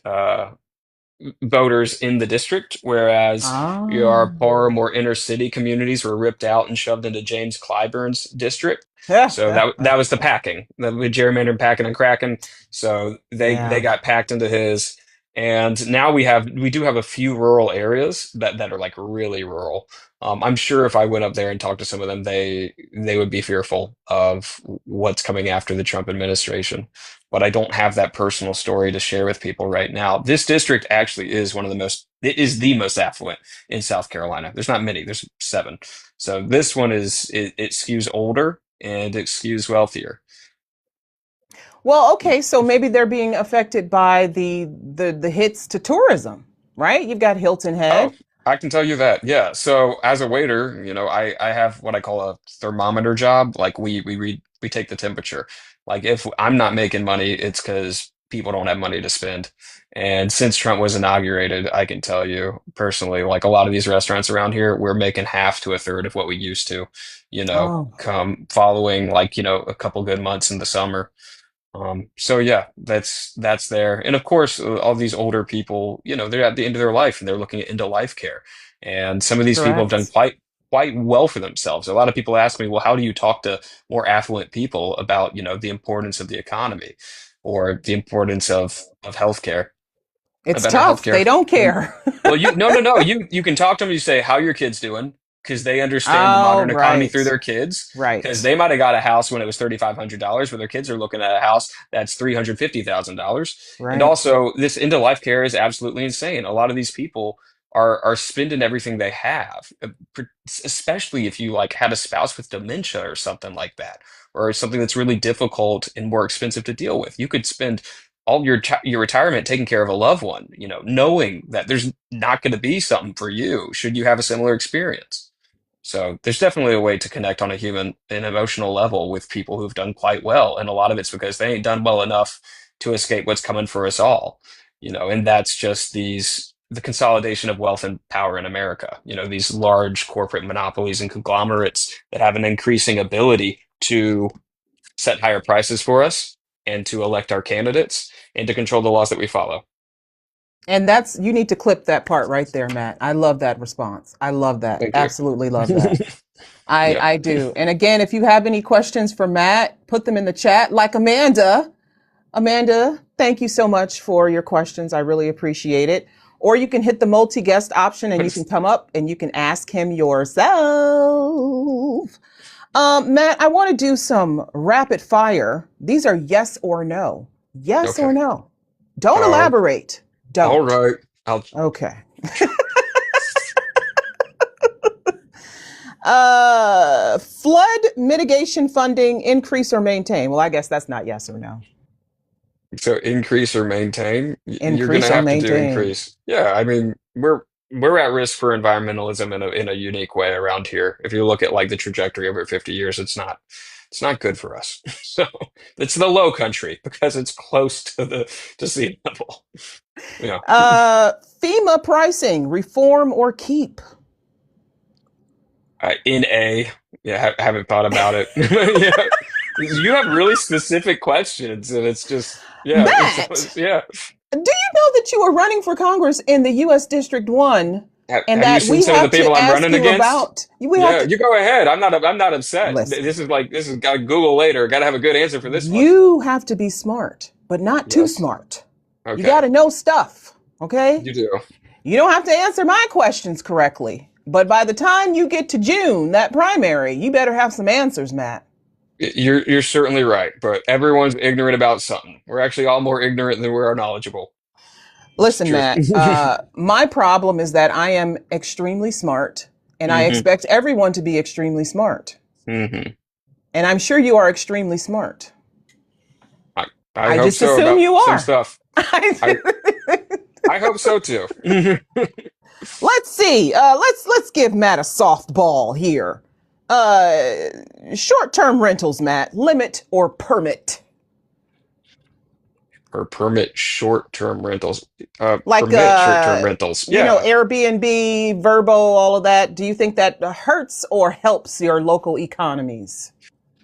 voters in the district, whereas Ah, our poorer, more inner city communities were ripped out and shoved into James Clyburn's district. So that was the packing, the gerrymandering, packing, and cracking. So they yeah. got packed into his, and now we do have a few rural areas that are like really rural. I'm sure if I went up there and talked to some of them, they would be fearful of what's coming after the Trump administration, but I don't have that personal story to share with people right now. This district actually is it is the most affluent in South Carolina. There's not many, there's 7. So this one it skews older and it skews wealthier. Well, okay, so maybe they're being affected by the hits to tourism, right? You've got Hilton Oh, Head. I can tell you that. Yeah. So as a waiter, I have what I call a thermometer job. Like we take the temperature. Like if I'm not making money, it's because people don't have money to spend. And since Trump was inaugurated, I can tell you personally, like a lot of these restaurants around here, we're making half to a third of what we used to, Oh, come following like, a couple good months in the summer. So yeah, that's there. And of course, all these older people, they're at the end of their life and they're looking into life care. And some of these people have done correct. quite well for themselves. A lot of people ask me, well, how do you talk to more affluent people about, the importance of the economy or the importance of healthcare, It's better tough. healthcare? They don't care. Well, no. You can talk to them. You say, "How your kids doing?" Because they understand the Oh, modern economy right. through their kids. Because Right. they might have got a house when it was $3,500, but their kids are looking at a house that's $350,000. And Right. also, this end of life care is absolutely insane. A lot of these people are spending everything they have, especially if you like had a spouse with dementia or something like that, or something that's really difficult and more expensive to deal with. You could spend all your retirement taking care of a loved one, knowing that there's not going to be something for you should you have a similar experience. So there's definitely a way to connect on a human and emotional level with people who've done quite well, and a lot of it's because they ain't done well enough to escape what's coming for us all, and that's just the consolidation of wealth and power in America. These large corporate monopolies and conglomerates that have an increasing ability to set higher prices for us and to elect our candidates and to control the laws that we follow. And you need to clip that part right there, Matt. I love that response. I love that. Thank you. Absolutely love that. I Yeah. I do. And again, if you have any questions for Matt, put them in the chat like Amanda. Amanda, thank you so much for your questions. I really appreciate it. Or you can hit the multi-guest option and you can come up and you can ask him yourself. Matt, I want to do some rapid fire. These are yes or no. Yes Okay. or no. Don't Um, elaborate. all Don't. right. I'll Okay. Flood mitigation funding increase or maintain? Well, I guess that's not yes or no. so increase or maintain. You're gonna Increase or have to do maintain. increase. Yeah, I mean, we're at risk for environmentalism in a unique way around here. If you look at like the trajectory over 50 years, it's not good for us. So it's the low country because it's close to sea level. Yeah. FEMA pricing, reform or keep? In A, yeah, haven't thought about it. Yeah, you have really specific questions, and it's just, yeah, Matt, yeah. do you know that you are running for Congress in the U.S. District 1 and Have you that seen we some of the have people to I'm ask running you against? about, we have Yeah, to, you go ahead. I'm not upset. listen, This is got to Google later. Got to have a good answer for this one. you have to be smart, but not too Yes. smart. You got Okay. to know stuff, okay? You do. You don't have to answer my questions correctly, but by the time you get to June, that primary, you better have some answers, Matt. You're certainly right, but everyone's ignorant about something. We're actually all more ignorant than we are knowledgeable. It's Listen, true. Matt, my problem is that I am extremely smart, and I Hmm. expect everyone to be extremely smart. Hmm. And I'm sure you are extremely smart. I, I I hope just so assume about you some are. stuff. I I hope so too. Let's see. Let's give Matt a softball here. Short-term rentals, Matt. Limit or permit? Or permit short-term rentals. Like Permit short-term rentals. Yeah. Airbnb, Verbo, all of that. Do you think that hurts or helps your local economies?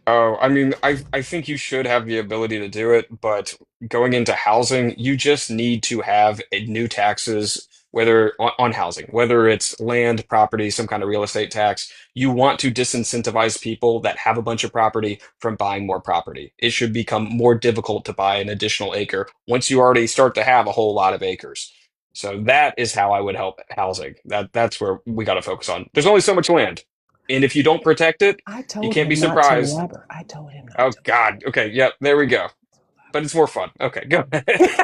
Oh, I mean, I think you should have the ability to do it, but going into housing, you just need to have new taxes, whether on housing, whether it's land, property, some kind of real estate tax. You want to disincentivize people that have a bunch of property from buying more property. It should become more difficult to buy an additional acre once you already start to have a whole lot of acres. So that is how I would help housing. That's where we got to focus on. There's only so much land, and if you don't protect it, I you told can't be him not to surprised. elaborate. I told him not Oh to God. Okay. Yep. There we go. But it's more fun. Okay. Go ahead. elaborate.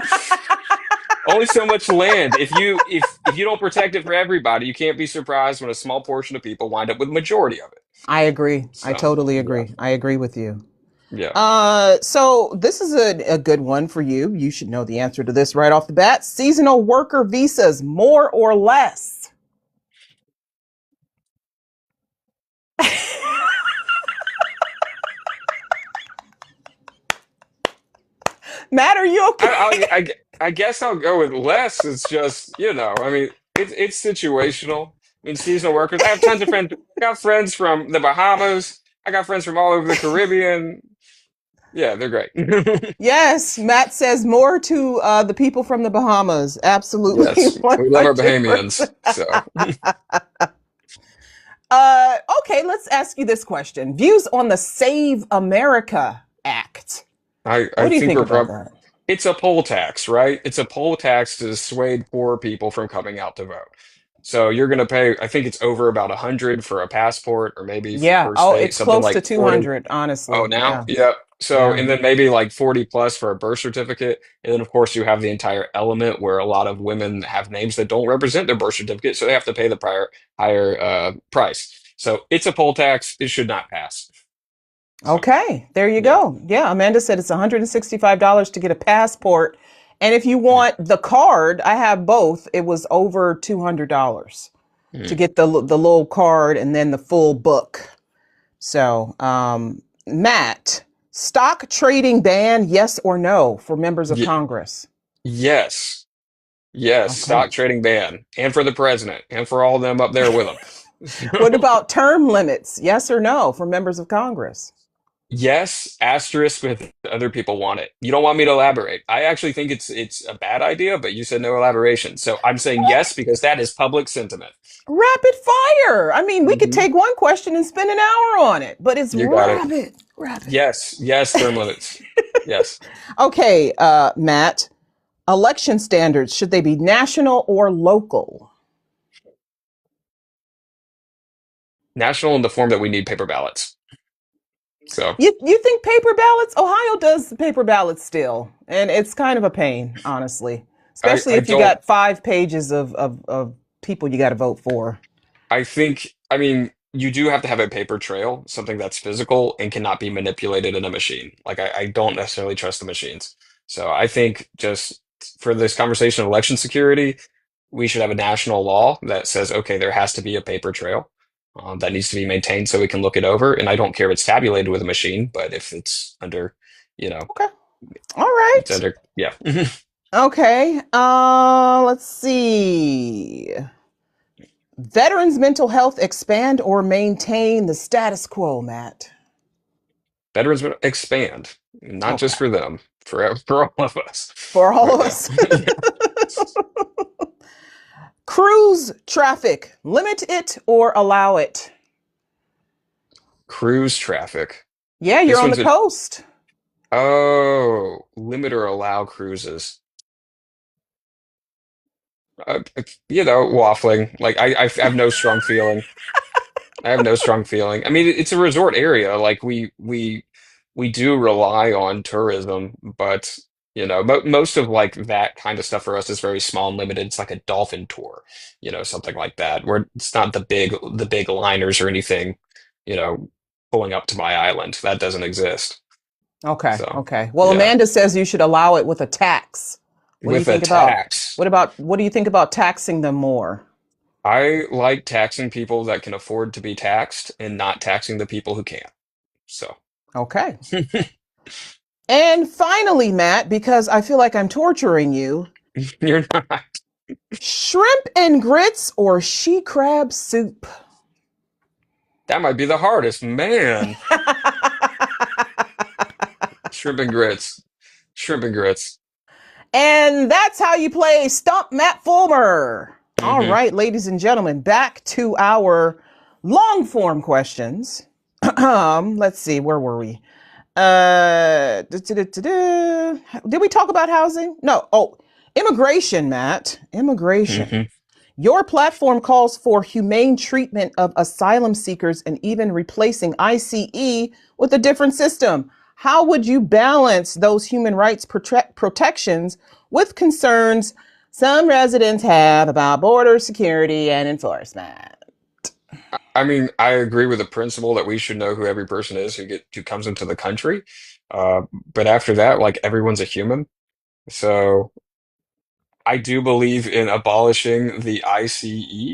Only so much land. If you don't protect it for everybody, you can't be surprised when a small portion of people wind up with the majority of it. I agree. I So totally yeah. agree. I agree with you. Yeah. So this is a good one for you. You should know the answer to this right off the bat. Seasonal worker visas, more or less? Matt, are you okay? I guess I'll go with less. It's just, I mean, it's situational. I mean, seasonal workers. I have tons of friends. I got friends from the Bahamas. I got friends from all over the Caribbean. Yeah, they're great. Yes, Matt says more to the people from the Bahamas. Absolutely, Yes, we love our 100%. Bahamians. So Okay, let's ask you this question. Views on the Save America Act. I What do you think think we're about prob that? it's a poll tax, right? It's a poll tax to dissuade poor people from coming out to vote. So you're going to pay, I think it's over about 100 for a passport, or maybe Yeah. per Oh, state, it's something close to like 40. 200, Oh, honestly. now? Yeah. Yeah. So, Yeah. and then maybe like 40 plus for a birth certificate. And then, of course, you have the entire element where a lot of women have names that don't represent their birth certificate, so they have to pay the higher price. So it's a poll tax. It should not pass. So, Okay, there you yeah. go. Yeah, Amanda said it's $165 to get a passport. And if you want the card, I have both. It was over $200 to Mhm. get the little card and then the full book. So, Matt, stock trading ban, yes or no for members of Ye- Congress? yes. Yes. Okay. Stock trading ban. And for the president and for all of them up there with him. What about term limits, yes or no for members of Congress? Yes, asterisk with other people want it. You don't want me to elaborate. I actually think it's a bad idea, but you said no elaboration. So I'm saying yes because that is public sentiment. Rapid fire. I mean, we could Hmm. take one question and spend an hour on it, but it's You got it. rapid, rapid. Yes, yes, term limits. Yes. Okay, Matt, election standards, should they be national or local? National in the form that we need paper ballots. So You think paper ballots? Ohio does paper ballots still, and it's kind of a pain, honestly, especially I if you don't got 5 pages of people you got to vote for. I think, I mean, you do have to have a paper trail, something that's physical and cannot be manipulated in a machine. Like, I don't necessarily trust the machines. So I think just for this conversation of election security, we should have a national law that says, okay, there has to be a paper trail that needs to be maintained so we can look it over. And I don't care if it's tabulated with a machine, but if it's under, you know, Okay, all it's right. under, yeah. Okay, let's see. Veterans' mental health expand or maintain the status quo, Matt? Veterans would expand, not just Okay. for them, for all of us. For all of But yeah. us. Cruise traffic, limit it or allow it? Cruise traffic. Yeah, you're This on the one's a coast. limit or allow cruises. Waffling. Like I have no strong feeling. I have no strong feeling. I mean, it's a resort area. Like we do rely on tourism, but most of like that kind of stuff for us is very small and limited. It's like a dolphin tour, something like that, where it's not the big liners or anything, you know, pulling up to my island. That doesn't exist. Okay, So, okay. Well, yeah, Amanda says you should allow it with a tax. What do you with a think about tax. what do you think about taxing them more? I like taxing people that can afford to be taxed and not taxing the people who can't. So, Okay. And finally, Matt, because I feel like I'm torturing you, you're not. shrimp and grits or she crab soup? That might be the hardest, man. Shrimp and grits. Shrimp and grits. And that's how you play Stump Matt Fulmer. All Hmm. right, ladies and gentlemen, back to our long form questions. Let's see, where were we? Did we talk about housing? No. Oh, immigration, Matt. Immigration. Hmm. Your platform calls for humane treatment of asylum seekers and even replacing ICE with a different system. How would you balance those human rights protections with concerns some residents have about border security and enforcement? I mean, I agree with the principle that we should know who every person is who comes into the country. Uh, but after that, like everyone's a human. So I do believe in abolishing the ICE.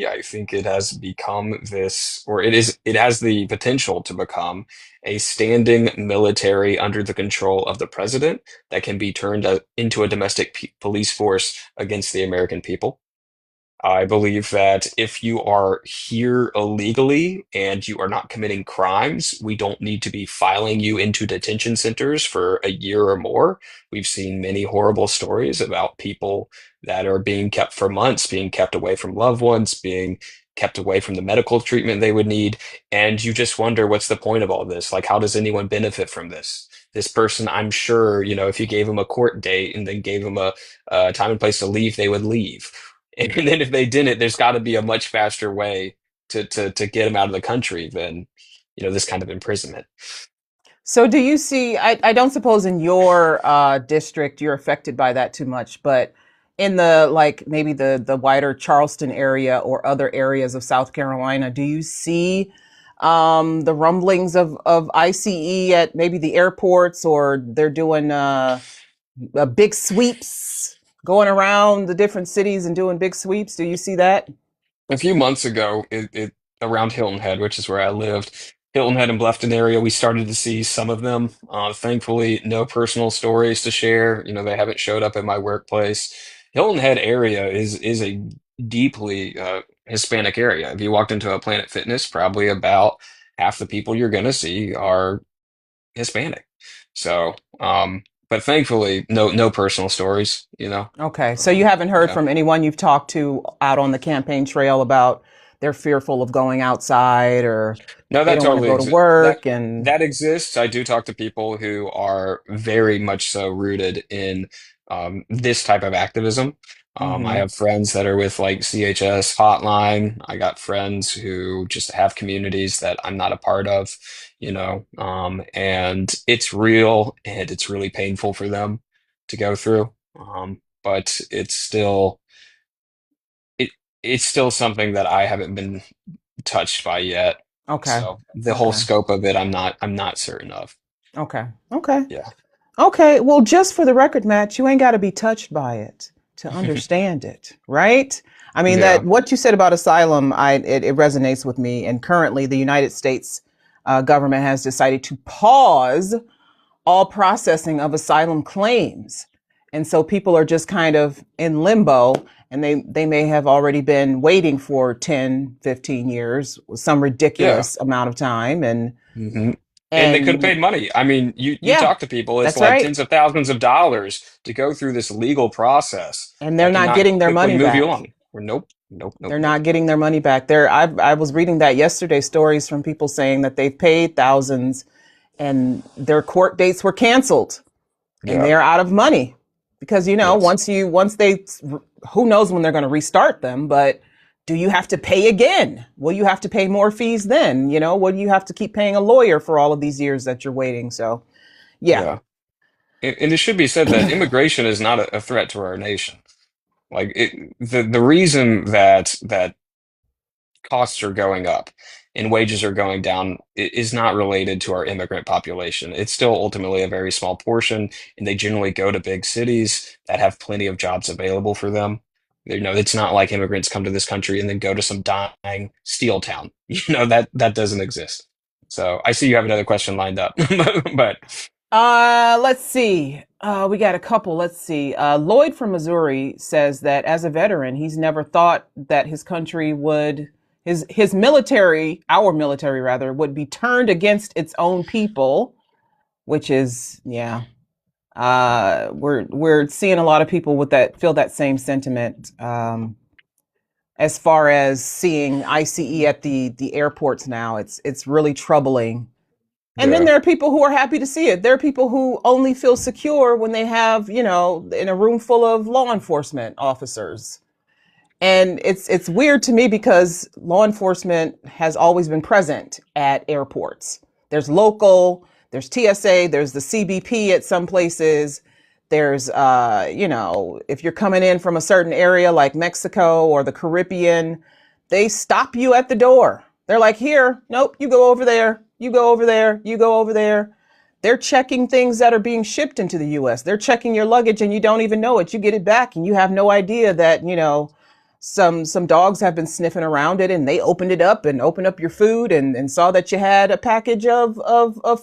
I think it has become this, or it has the potential to become a standing military under the control of the president that can be turned into a domestic police force against the American people. I believe that if you are here illegally and you are not committing crimes, we don't need to be filing you into detention centers for a year or more. We've seen many horrible stories about people that are being kept for months, being kept away from loved ones, being kept away from the medical treatment they would need. And you just wonder, what's the point of all this? Like, how does anyone benefit from this? This person, I'm sure, if you gave them a court date and then gave them a time and place to leave, they would leave. And then if they didn't, there's got to be a much faster way to get them out of the country than, this kind of imprisonment. So do you see, I don't suppose in your district you're affected by that too much, but in the like maybe the wider Charleston area or other areas of South Carolina, do you see the rumblings of ICE at maybe the airports, or they're doing big sweeps going around the different cities and doing big sweeps? Do you see that? A few months ago, around Hilton Head, which is where I lived, Hilton Head and Bluffton area, we started to see some of them. Thankfully, no personal stories to share. They haven't showed up at my workplace. Hilton Head area is a deeply Hispanic area. If you walked into a Planet Fitness, probably about half the people you're going to see are Hispanic. So, but thankfully, no personal stories. Okay, so you haven't heard Yeah. from anyone you've talked to out on the campaign trail about they're fearful of going outside or No, they that don't want to totally go to exists. That work and that exists. I do talk to people who are very much so rooted in this type of activism. I hmm have friends that are with like CHS Hotline. I got friends who just have communities that I'm not a part of, and it's real and it's really painful for them to go through. But it it's still something that I haven't been touched by yet. okay. So the whole Okay. scope of it, I'm not certain of. Okay. Okay. Yeah. Okay. Well, just for the record, Matt, you ain't got to be touched by it to understand it, right? I mean that Yeah. what you said about asylum, it resonates with me. And currently, the United States government has decided to pause all processing of asylum claims. And so people are just kind of in limbo and they may have already been waiting for 10, 15 years, some Yeah. ridiculous amount of time. Hmm. And they could have And paid money. I mean, you yeah, talk to people, it's that's like right. tens of thousands of dollars to go through this legal process And they're that not cannot getting their quickly money move you back. along. Or nope, nope, nope, They're nope. not getting their money back. I was reading that yesterday, stories from people saying that they've paid thousands and their court dates were canceled and Yeah. they're out of money because Yes. once they who knows when they're going to restart them, but do you have to pay again? Will you have to pay more fees then? Will you have to keep paying a lawyer for all of these years that you're waiting? So yeah. Yeah. And it should be said that immigration is not a threat to our nation. Like the reason that costs are going up and wages are going down is not related to our immigrant population. It's still ultimately a very small portion, and they generally go to big cities that have plenty of jobs available for them. It's not like immigrants come to this country and then go to some dying steel town. That doesn't exist. So I see you have another question lined up, but Let's see. We got a couple. Let's see. Lloyd from Missouri says that as a veteran, he's never thought that his country would, his military, our military rather, would be turned against its own people, which is, yeah. We're seeing a lot of people with that feel that same sentiment. As far as seeing ICE at the airports now, it's really troubling. And then Yeah. there are people who are happy to see it. There are people who only feel secure when they have, in a room full of law enforcement officers. And it's weird to me because law enforcement has always been present at airports. There's local, there's TSA, there's the CBP at some places. There's if you're coming in from a certain area like Mexico or the Caribbean, they stop you at the door. They're like, "Here, nope, you go over there. You go over there. You go over there." They're checking things that are being shipped into the US. They're checking your luggage and you don't even know it. You get it back and you have no idea that, some dogs have been sniffing around it and they opened it up and opened up your food and saw that you had a package of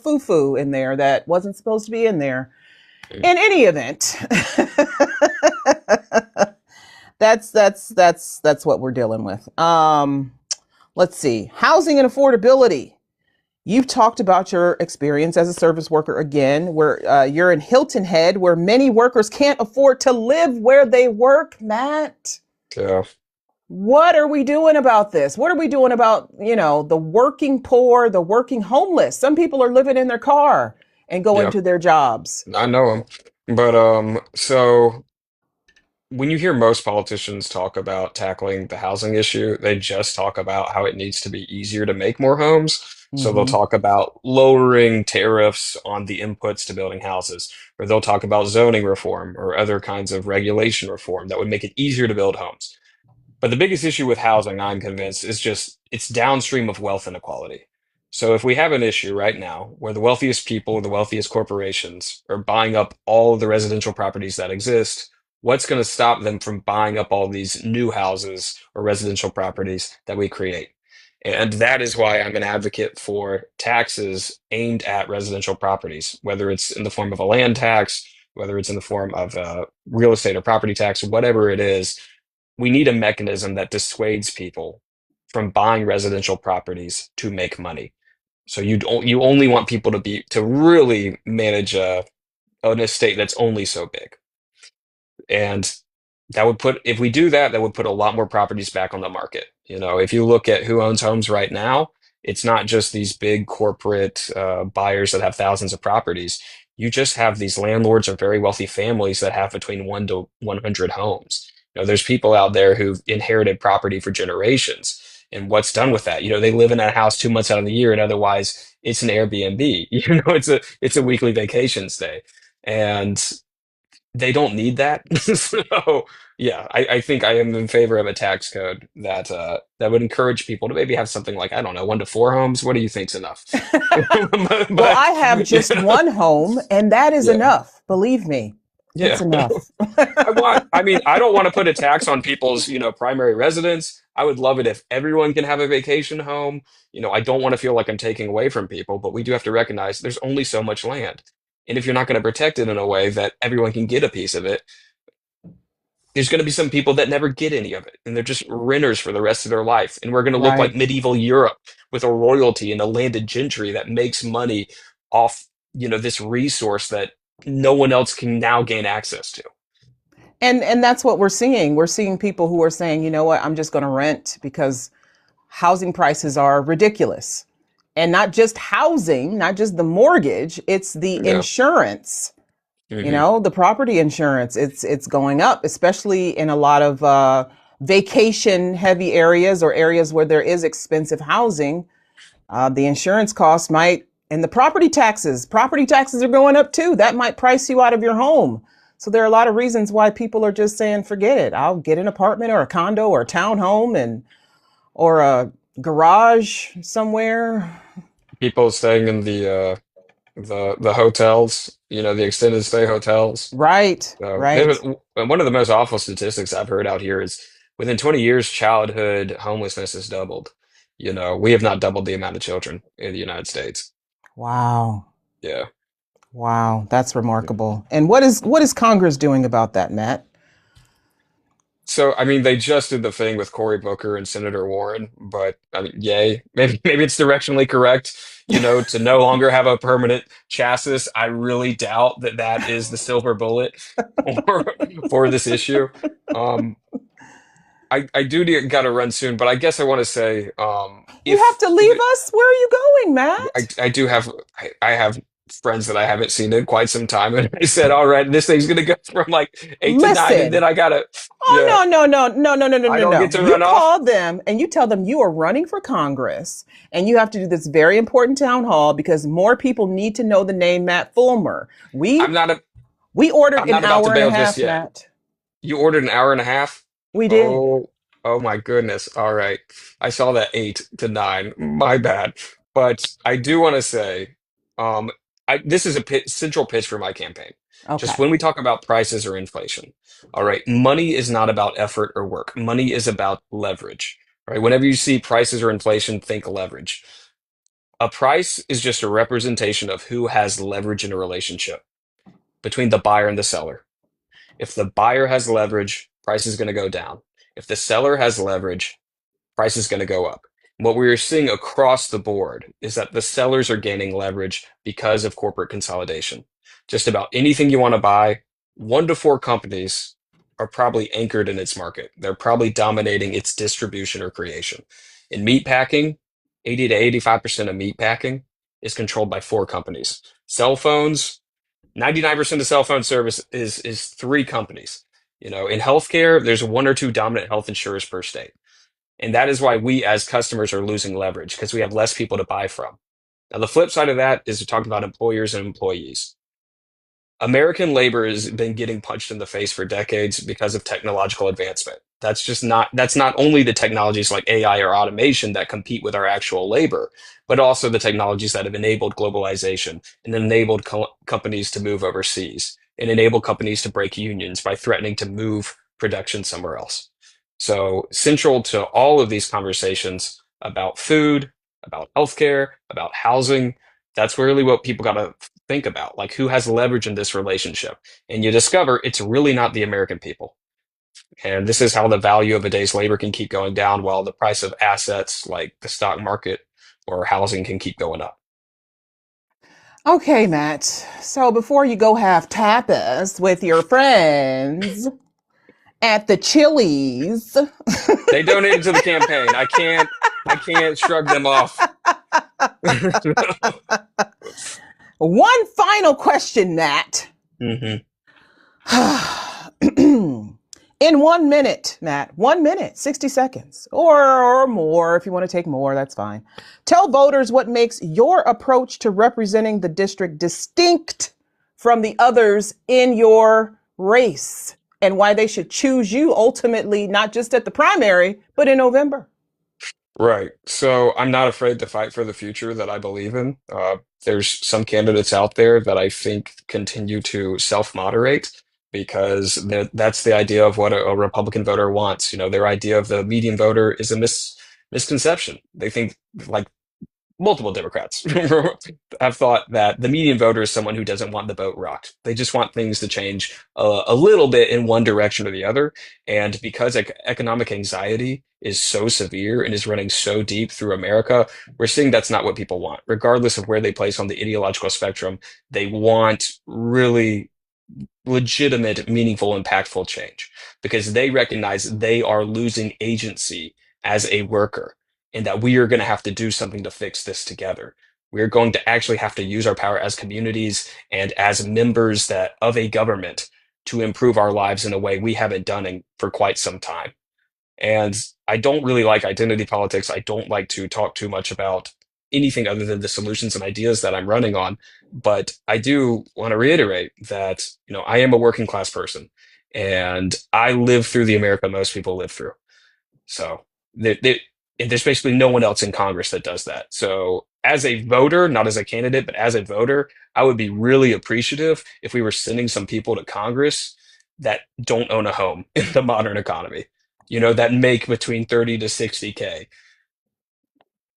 foo-foo in there that wasn't supposed to be in there. In any event, that's what we're dealing with. Let's see. Housing and affordability. You've talked about your experience as a service worker again, where you're in Hilton Head, where many workers can't afford to live where they work, Matt. Yeah. What are we doing about this? What are we doing about, the working poor, the working homeless? Some people are living in their car and going Yeah. to their jobs. I know him. But so when you hear most politicians talk about tackling the housing issue, they just talk about how it needs to be easier to make more homes. So they'll Mm-hmm. talk about lowering tariffs on the inputs to building houses, or they'll talk about zoning reform or other kinds of regulation reform that would make it easier to build homes. But the biggest issue with housing, I'm convinced, is just it's downstream of wealth inequality. So if we have an issue right now where the wealthiest people, the wealthiest corporations are buying up all of the residential properties that exist, what's going to stop them from buying up all these new houses or residential properties that we create? And that is why I'm an advocate for taxes aimed at residential properties, whether it's in the form of a land tax, whether it's in the form of a real estate or property tax, whatever it is. We need a mechanism that dissuades people from buying residential properties to make money. So you only want people to really manage an estate that's only so big. And that would put, if we do that, that would put a lot more properties back on the market. If you look at who owns homes right now, it's not just these big corporate buyers that have thousands of properties. You just have these landlords or very wealthy families that have between 1 to 100 homes. There's people out there who've inherited property for generations. And what's done with that? They live in that house 2 months out of the year, and otherwise it's an Airbnb. It's a weekly vacation stay. And they don't need that. So yeah, I think I am in favor of a tax code that would encourage people to maybe have something like, I don't know, 1 to 4 homes. What do you think's enough? Well, But I have just one home, and that is yeah, enough. Believe me, it's yeah. enough. I mean, I don't want to put a tax on people's, primary residence. I would love it if everyone can have a vacation home. I don't want to feel like I'm taking away from people, but we do have to recognize there's only so much land. And if you're not going to protect it in a way that everyone can get a piece of it, there's going to be some people that never get any of it, and they're just renters for the rest of their life. And we're going to look like Right. medieval Europe with a royalty and a landed gentry that makes money off, this resource that no one else can now gain access to. And that's what we're seeing. We're seeing people who are saying, you know what, I'm just going to rent because housing prices are ridiculous. And not just housing, not just the mortgage, it's the Yeah. insurance. Hmm. The property insurance, it's going up, especially in a lot of vacation heavy areas or areas where there is expensive housing. The insurance costs might, and the property taxes are going up too. That might price you out of your home. So there are a lot of reasons why people are just saying, forget it. I'll get an apartment or a condo or a townhome or a garage somewhere. People staying in the hotels, the extended stay hotels. Right, So right. one of the most awful statistics I've heard out here is within 20 years, childhood homelessness has doubled. We have not doubled the amount of children in the United States. Wow. Yeah. Wow, that's remarkable. And what is Congress doing about that, Matt? So, I mean, they just did the thing with Cory Booker and Senator Warren, but I mean, yay. Maybe it's directionally correct, to no longer have a permanent chassis. I really doubt that that is the silver bullet for for this issue. Um, I do got to run soon, but I guess I want to say, You have if to leave us? Where are you going, Matt? I do have I have friends that I haven't seen in quite some time, and I said, all right, this thing's gonna go from like 8 to 9, and then Listen. I gotta, Oh, yeah, no, I no, don't no. get to You run off. call them and you tell them you are running for Congress and you have to do this very important town hall because more people need to know the name Matt Fulmer. I'm We not a, we ordered I'm an not about to hour and a bail just half, yet. Matt. You ordered an hour and a half? We did. Oh, oh my goodness. All right. I saw that 8 to 9. My bad. But I do want to say, um, this is a central pitch for my campaign. Just Okay. when we talk about prices or inflation, all right, money is not about effort or work. Money is about leverage, right? Whenever you see prices or inflation, think leverage. A price is just a representation of who has leverage in a relationship between the buyer and the seller. If the buyer has leverage, price is going to go down. If the seller has leverage, price is going to go up. What we're seeing across the board is that the sellers are gaining leverage because of corporate consolidation. Just about anything you want to buy, 1 to 4 companies are probably anchored in its market. They're probably dominating its distribution or creation. In meat packing, 80 to 85% of meat packing is controlled by 4 companies. Cell phones, 99% of cell phone service is 3 companies. In healthcare, there's 1 or 2 dominant health insurers per state. And that is why we as customers are losing leverage because we have less people to buy from. Now, the flip side of that is to talk about employers and employees. American labor has been getting punched in the face for decades because of technological advancement. That's not only the technologies like AI or automation that compete with our actual labor, but also the technologies that have enabled globalization and enabled companies to move overseas and enable companies to break unions by threatening to move production somewhere else. So central to all of these conversations about food, about healthcare, about housing, that's really what people got to think about, like who has leverage in this relationship. And you discover it's really not the American people. And this is how the value of a day's labor can keep going down while the price of assets like the stock market or housing can keep going up. Okay, Matt. So before you go have tapas with your friends at the Chili's, They donated to the campaign. I can't shrug them off. one final question, Matt. hmm In 1 minute, Matt, 1 minute, 60 seconds, or more if you want to take more, that's fine. Tell voters what makes your approach to representing the district distinct from the others in your race and why they should choose you ultimately, not just at the primary, but in November. Right. So I'm not afraid to fight for the future that I believe in. There's some candidates out there that I think continue to self-moderate because that's the idea of what a Republican voter wants. Their idea of the median voter is a misconception. They think like multiple Democrats have thought that the median voter is someone who doesn't want the boat rocked. They just want things to change a little bit in one direction or the other. And because economic anxiety is so severe and is running so deep through America, we're seeing that's not what people want. Regardless of where they place on the ideological spectrum, they want really legitimate, meaningful, impactful change because they recognize they are losing agency as a worker and that we are going to have to do something to fix this together. We're going to actually have to use our power as communities and as members of a government to improve our lives in a way we haven't done for quite some time. And I don't really like identity politics. I don't like to talk too much about anything other than the solutions and ideas that I'm running on. But I do want to reiterate that, I am a working class person and I live through the America most people live through. So there's basically no one else in Congress that does that. So as a voter, not as a candidate, but as a voter, I would be really appreciative if we were sending some people to Congress that don't own a home in the modern economy, that make between 30 to 60K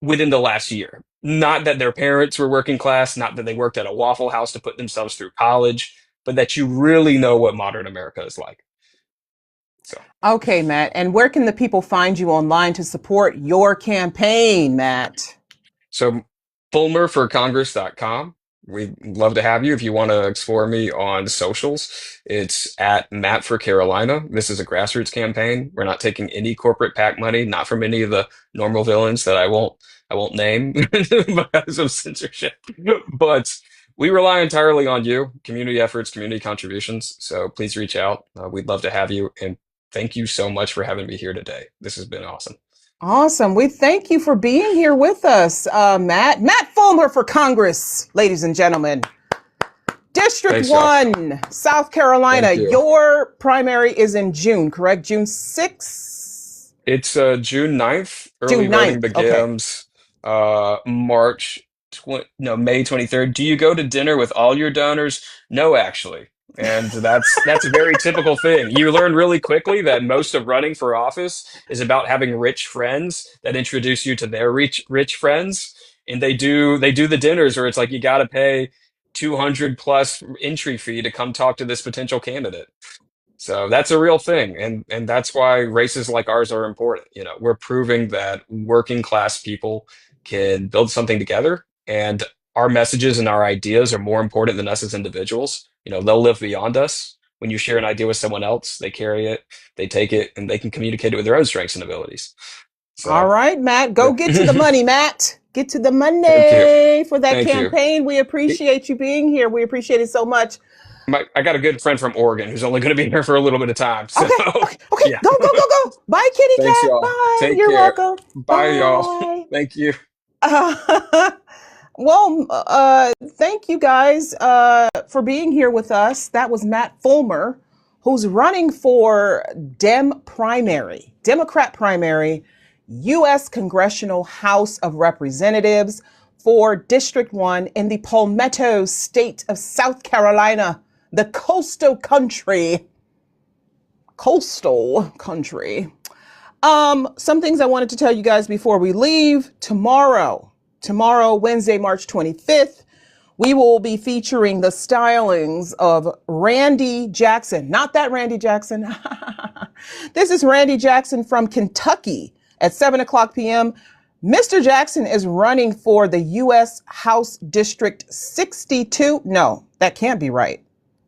within the last year. Not that their parents were working class, not that they worked at a Waffle House to put themselves through college, but that you really know what modern America is like. So. Okay, Matt. And where can the people find you online to support your campaign, Matt? So fulmerforcongress.com. We'd love to have you if you want to explore me on socials. It's at Matt for Carolina. This is a grassroots campaign. We're not taking any corporate PAC money, not from any of the normal villains that I won't name because of censorship. But we rely entirely on you, community efforts, community contributions. So please reach out. We'd love to have you. And thank you so much for having me here today. This has been awesome. Awesome. We thank you for being here with us, Matt. Matt Fulmer for Congress, ladies and gentlemen. District Thanks, y'all. 1, South Carolina. Thank you. Your primary is in June, correct? June 6th? It's June 9th. Early June voting 9th. Okay. begins May 23rd. Do you go to dinner with all your donors? No, actually. And that's a very typical thing. You learn really quickly that most of running for office is about having rich friends that introduce you to their rich friends. And they do the dinners where it's like you got to pay 200 plus entry fee to come talk to this potential candidate. So that's a real thing, and that's why races like ours are important. We're proving that working class people can build something together, and our messages and our ideas are more important than us as individuals. They'll live beyond us. When you share an idea with someone else, they carry it, they take it, and they can communicate it with their own strengths and abilities. All So, right, Matt. Go yeah. get to the money, Matt. Get to the Thank you. money for that Thank you. campaign. We appreciate you being here. We appreciate it so much. I got a good friend from Oregon who's only going to be here for a little bit of time. So, Okay, okay, okay. yeah. Go, go, go, go. Bye, kitty Thanks, cat. y'all. Bye. Take You're care. welcome. Bye, y'all. Bye. Thank you. Well, thank you guys for being here with us. That was Matt Fulmer, who's running for Democrat primary, U.S. Congressional House of Representatives for District 1 in the Palmetto State of South Carolina, the coastal country. Coastal country. Some things I wanted to tell you guys before we leave. Tomorrow, Wednesday, March 25th, we will be featuring the stylings of Randy Jackson. Not that Randy Jackson. This is Randy Jackson from Kentucky at 7:00 p.m. Mr. Jackson is running for the U.S. House District 62. No, that can't be right.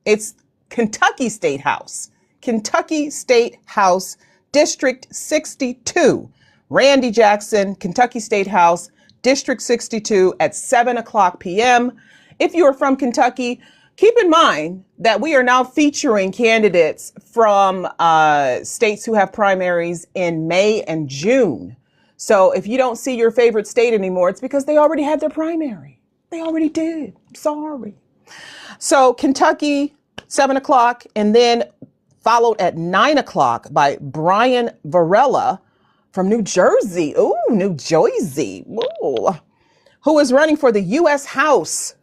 It's Kentucky State House. Kentucky State House District 62. Randy Jackson, Kentucky State House, District 62 at 7:00 p.m. If you are from Kentucky, keep in mind that we are now featuring candidates from states who have primaries in May and June. So if you don't see your favorite state anymore, it's because they already had their primary. They already did. Sorry. So Kentucky, 7:00, and then followed at 9:00 by Brian Varela from New Jersey. Ooh, New Jersey. Ooh. Who is running for the U.S. House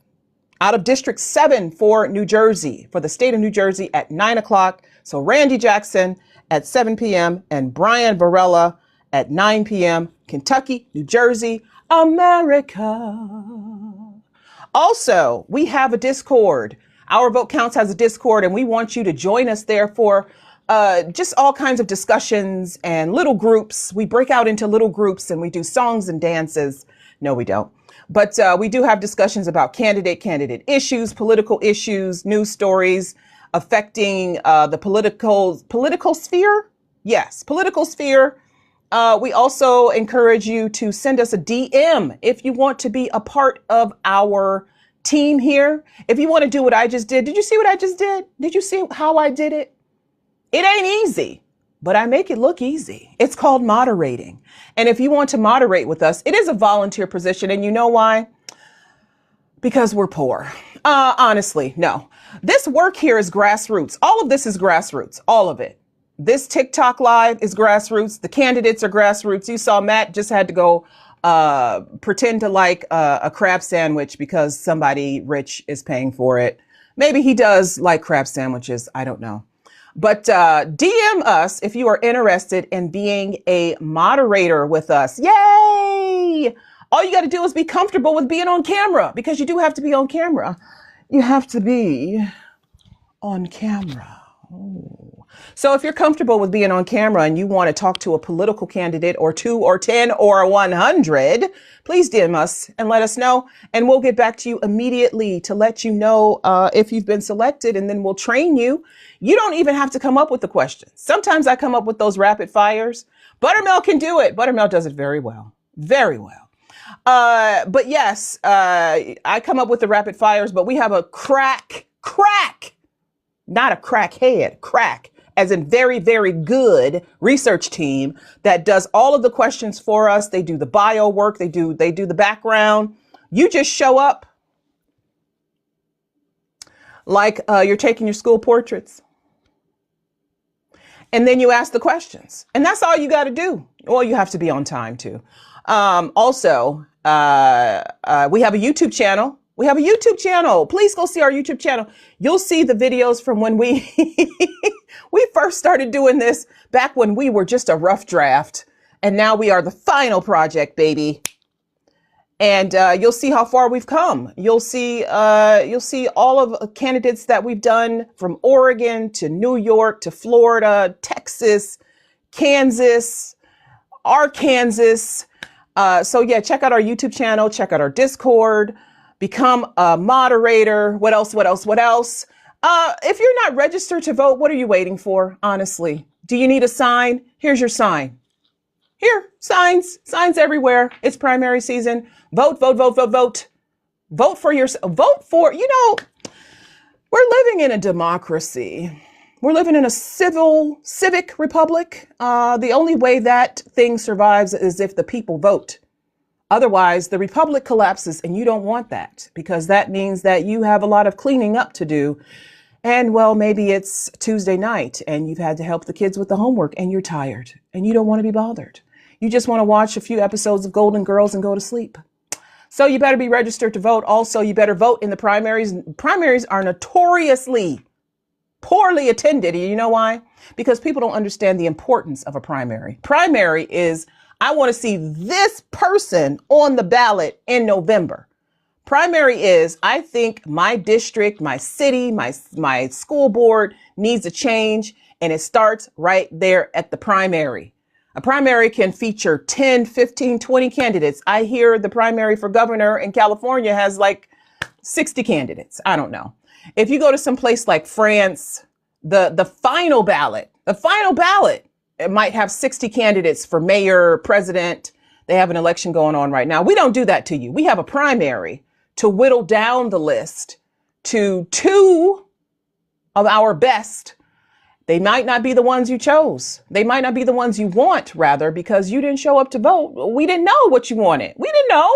out of District 7 for New Jersey, for the state of New Jersey at 9:00. So Randy Jackson at 7 p.m. and Brian Varela at 9 p.m. Kentucky, New Jersey, America. Also, we have a Discord. Our Vote Counts has a Discord, and we want you to join us there for just all kinds of discussions and little groups. We break out into little groups and we do songs and dances. No, we don't. But we do have discussions about candidate issues, political issues, news stories affecting the political sphere. Yes, political sphere. We also encourage you to send us a DM if you want to be a part of our team here. If you want to do what I just did. Did you see what I just did? Did you see how I did it? It ain't easy, but I make it look easy. It's called moderating. And if you want to moderate with us, it is a volunteer position. And you know why? Because we're poor. Honestly, no. This work here is grassroots. All of this is grassroots. All of it. This TikTok live is grassroots. The candidates are grassroots. You saw Matt just had to go pretend to like a crab sandwich because somebody rich is paying for it. Maybe he does like crab sandwiches. I don't know. But DM us if you are interested in being a moderator with us. Yay! All you got to do is be comfortable with being on camera, because you do have to be on camera. You have to be on camera. Oh. So if you're comfortable with being on camera and you want to talk to a political candidate or 2 or 10 or 100, please DM us and let us know. And we'll get back to you immediately to let you know if you've been selected, and then we'll train you. You don't even have to come up with the questions. Sometimes I come up with those rapid fires. Buttermilk can do it. Buttermilk does it very well. Very well. But yes, I come up with the rapid fires, but we have a crack, not a crackhead, crack, as in very, very good research team that does all of the questions for us. They do the bio work. They do the background. You just show up like you're taking your school portraits. And then you ask the questions. And that's all you got to do. Well, you have to be on time too. Also, we have a YouTube channel. Please go see our YouTube channel. You'll see the videos from when we we first started doing this back when we were just a rough draft. And now we are the final project, baby. And you'll see how far we've come. You'll see all of the candidates that we've done from Oregon to New York to Florida, Texas, Kansas, Arkansas. So yeah, check out our YouTube channel, check out our Discord, become a moderator. What else? If you're not registered to vote, what are you waiting for? Honestly, do you need a sign? Here's your sign. Here, signs everywhere. It's primary season. Vote. Vote for yourself. Vote for, we're living in a democracy. We're living in a civic republic. The only way that thing survives is if the people vote. Otherwise, the republic collapses, and you don't want that, because that means that you have a lot of cleaning up to do. And well, maybe it's Tuesday night and you've had to help the kids with the homework and you're tired and you don't want to be bothered. You just want to watch a few episodes of Golden Girls and go to sleep. So you better be registered to vote. Also, you better vote in the primaries. Primaries are notoriously poorly attended. You know why? Because people don't understand the importance of a primary. Primary is, I want to see this person on the ballot in November. Primary is, I think my district, my city, my school board needs a change, and it starts right there at the primary. A primary can feature 10, 15, 20 candidates. I hear the primary for governor in California has like 60 candidates. I don't know. If you go to some place like France, the final ballot, it might have 60 candidates for mayor, president. They have an election going on right now. We don't do that to you. We have a primary to whittle down the list to 2 of our best. They might not be the ones you chose. They might not be the ones you want, rather, because you didn't show up to vote. We didn't know what you wanted. We didn't know.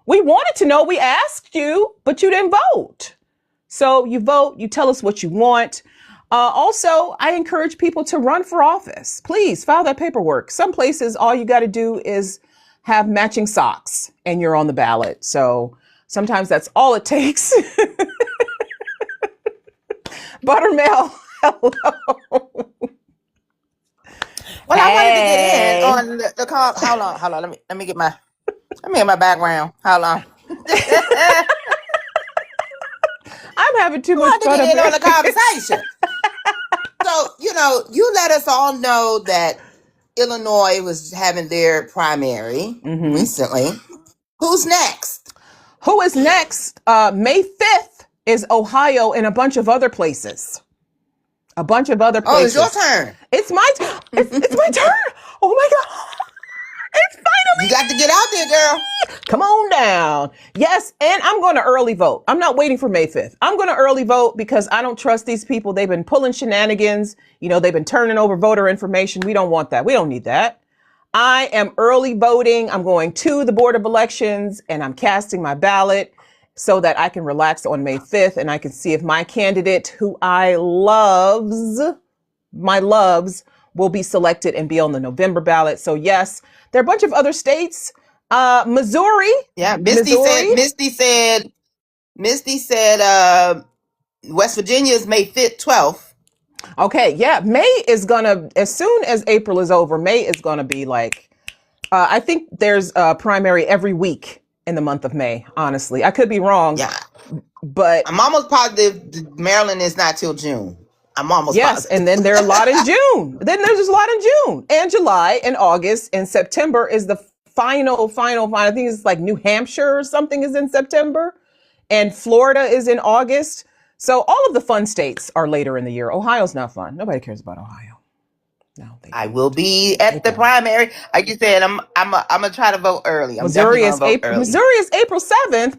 We wanted to know. We asked you, but you didn't vote. So you vote. You tell us what you want. Also, I encourage people to run for office. Please file that paperwork. Some places, all you got to do is have matching socks and you're on the ballot. So sometimes that's all it takes. Buttermilk, hello. Well, I wanted to get in on the call. Hold on. Let me get my background. Hold on. I'm having too much fun to get in on the conversation. So, you let us all know that Illinois was having their primary recently. Who's next? Who is next? May 5th is Ohio and a bunch of other places. Oh, it's your turn. It's my turn. Oh my God. It's finally. You got to get out there, girl. Come on down. Yes. And I'm going to early vote. I'm not waiting for May 5th. I'm going to early vote because I don't trust these people. They've been pulling shenanigans. They've been turning over voter information. We don't want that. We don't need that. I am early voting. I'm going to the Board of Elections and I'm casting my ballot so that I can relax on May 5th and I can see if my candidate, who I loves, will be selected and be on the November ballot. So yes, there are a bunch of other states. Missouri. Yeah, Misty said West Virginia is May 5th, 12th. Okay, yeah, May is gonna, as soon as April is over, May is gonna be like, I think there's a primary every week in the month of May, honestly. I could be wrong. Yeah. But I'm almost positive Maryland is not till June. I'm almost Yes, positive. and then there are a lot in June. Then there's a lot in June and July and August, and September is the final. I think it's like New Hampshire or something is in September, and Florida is in August. So all of the fun states are later in the year. Ohio's not fun. Nobody cares about Ohio. No, I will be at the primary. Like you said, I'm gonna try to vote early. I'm Missouri definitely is gonna vote early. Missouri is April 7th.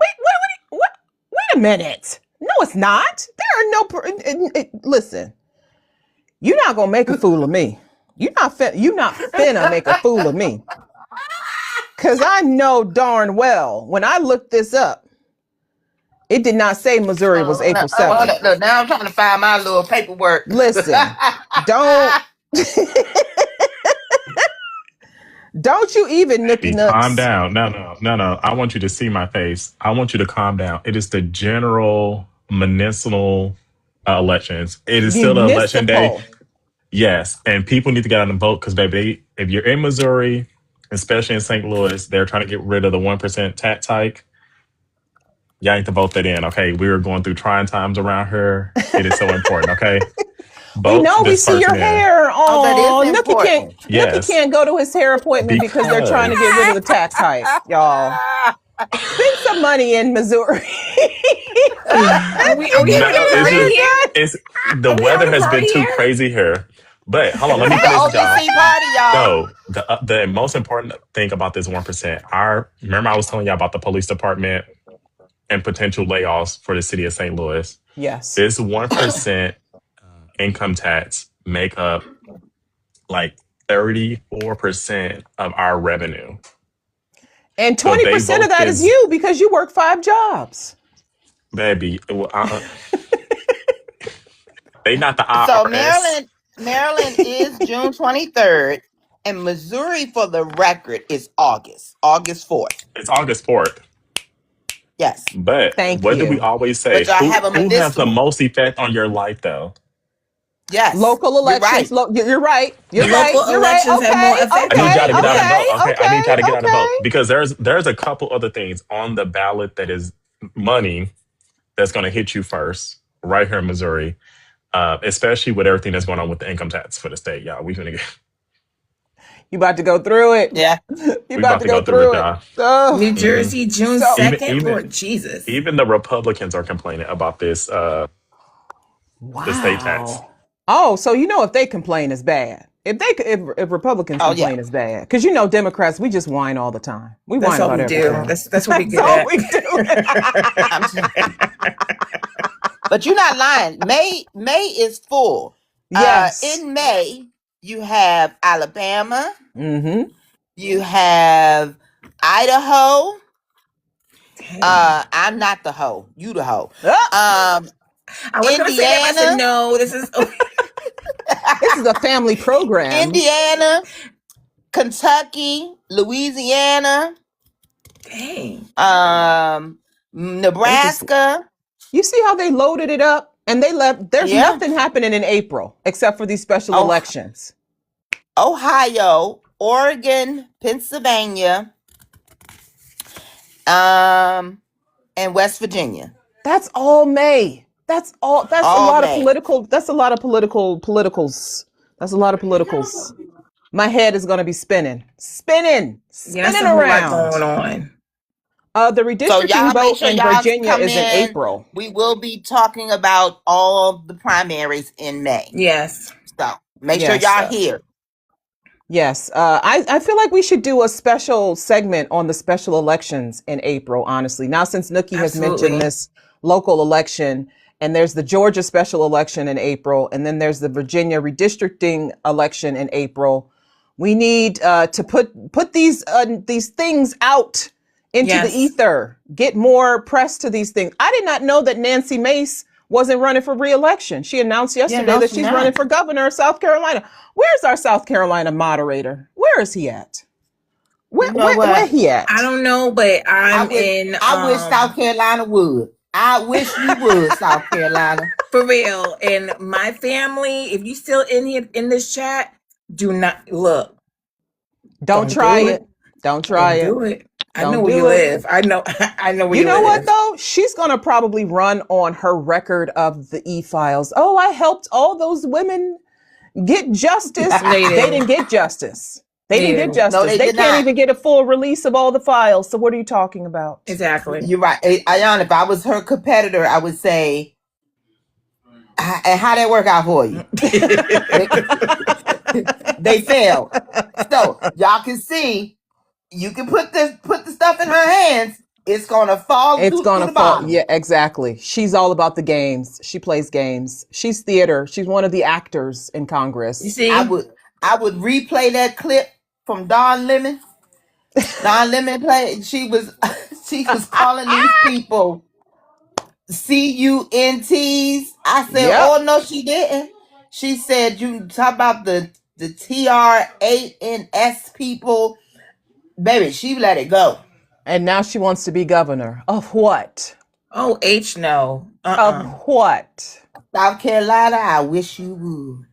What? Wait a minute. No, it's not. There are no. Listen, you're not gonna make a fool of me. You're not finna make a fool of me. Cause I know darn well when I looked this up, it did not say Missouri was April 7th. Look, now I'm trying to find my little paperwork. Listen, don't you even nookie nooks. Calm down. No. I want you to see my face. I want you to calm down. It is the general municipal elections. It is still the election day. Yes. And people need to get out and vote because, baby, if you're in Missouri, especially in St. Louis, they're trying to get rid of the 1% tax hike. Y'all need to vote that in, okay? We are going through trying times around here. It is so important, okay? We know we see your hair. Oh, that is important. Nookie can't go to his hair appointment because they're trying to get rid of the tax hike, y'all. Spend some money in Missouri. The weather has been too crazy here. But hold on, let me finish, OVC party, y'all. So the most important thing about this 1%, remember I was telling y'all about the police department and potential layoffs for the city of St. Louis. Yes. This 1% income tax make up like 34% of our revenue. And 20% of that is you because you work 5 jobs. Baby, they not the IRS. So Maryland is June 23rd, and Missouri, for the record, is August 4th. It's August 4th. Yes. But what do we always say? Who has the most effect on your life, though? Yes. Local elections. You're right. Local elections have more effect. I need y'all to get out and vote. Okay. I need y'all to get out and vote because there's a couple other things on the ballot that is money that's going to hit you first right here in Missouri, especially with everything that's going on with the income tax for the state, y'all. We gonna get. You about to go through it. Yeah. You about to go through it. Oh. New Jersey, June 2nd. Lord Jesus. Even the Republicans are complaining about this. The state tax. Oh, so if they complain, it's bad. If Republicans complain, it's bad. Because Democrats, we just whine all the time. We whine about everything. That's what we do. That's all we do. But you're not lying. May is full. Yes. In May, you have Alabama. Mm-hmm. You have Idaho. I'm not the hoe. You the hoe. I was going to say that. I said, no, this is... This is a family program. Indiana, Kentucky, Louisiana. Dang. Nebraska. You see how they loaded it up? And they left. There's nothing happening in April except for these special elections. Ohio, Oregon, Pennsylvania, and West Virginia. That's all May. That's all. That's all a lot May. Of political. That's a lot of politicals. That's a lot of politicals. My head is going to be spinning around. Going on. The redistricting vote in Virginia is in April. We will be talking about all the primaries in May. Yes. So make sure y'all here. Yes. I feel like we should do a special segment on the special elections in April, honestly. Now, since Nookie has mentioned this local election, and there's the Georgia special election in April, and then there's the Virginia redistricting election in April. We need to put these things out into the ether, get more press to these things. I did not know that Nancy Mace wasn't running for re-election. She announced yesterday that she's running for governor of South Carolina. Where's our South Carolina moderator? Where is he at? Where he at? I don't know, but I wish South Carolina would. I wish you would, South Carolina. For real. And my family, if you still in here in this chat, do not look. Don't try it. Don't try it. Do it. I know Don't where you do it. live. I know. I know where You you know what live. though? She's gonna probably run on her record of the e-files. Oh, I helped all those women get justice. They They didn't. didn't get justice. They They didn't get didn't. No, justice. they They did can't not. even get a full release of all the files. So what are you talking about? Exactly. You're right. Ayana, if I was her competitor, I would say, and how that work out for you? They failed. So y'all can see, you can put the stuff in her hands. It's gonna fall It's through gonna the fall. bottom. Yeah, exactly. She's all about the games. She plays games. She's theater. She's one of the actors in You Congress. see? I would replay that clip from Don Lemon. Don Lemon played. She was she was calling these people CUNTs. I said, Yep. oh no, she didn't. She said, you talk about the TRANS people, baby. She let it go. And now she wants to be governor. Of what? Oh, H no. Of what? South Carolina, I wish you would.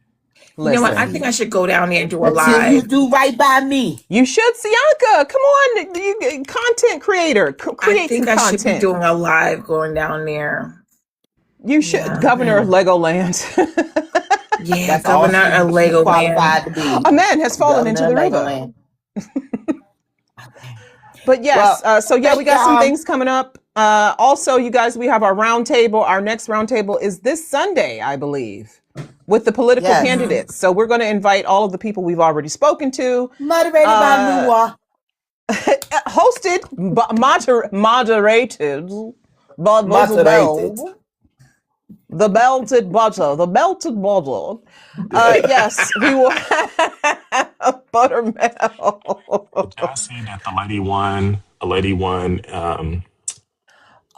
You know what? I Listen. think I should go down there and do a Until you live. do right by me. You should, Sianka. Come on, you content creator. I Create think some I should be content. doing a live going down there. You should, Yeah. governor of Legoland. Yeah, That's all Governor of she's Lego qualified Man. to be. A man has fallen into the Governor of river. Legoland. But yes, Well, so yeah, we thank got some y'all. things coming up. Also, you guys, we have our roundtable. Our next roundtable is this Sunday, I believe, with the political Yes. candidates. So we're going to invite all of the people we've already spoken to. Moderated by Lua. Hosted, moderated by Moderated. the belted butter. Yes, we will have buttermilk. Did y'all see that a lady won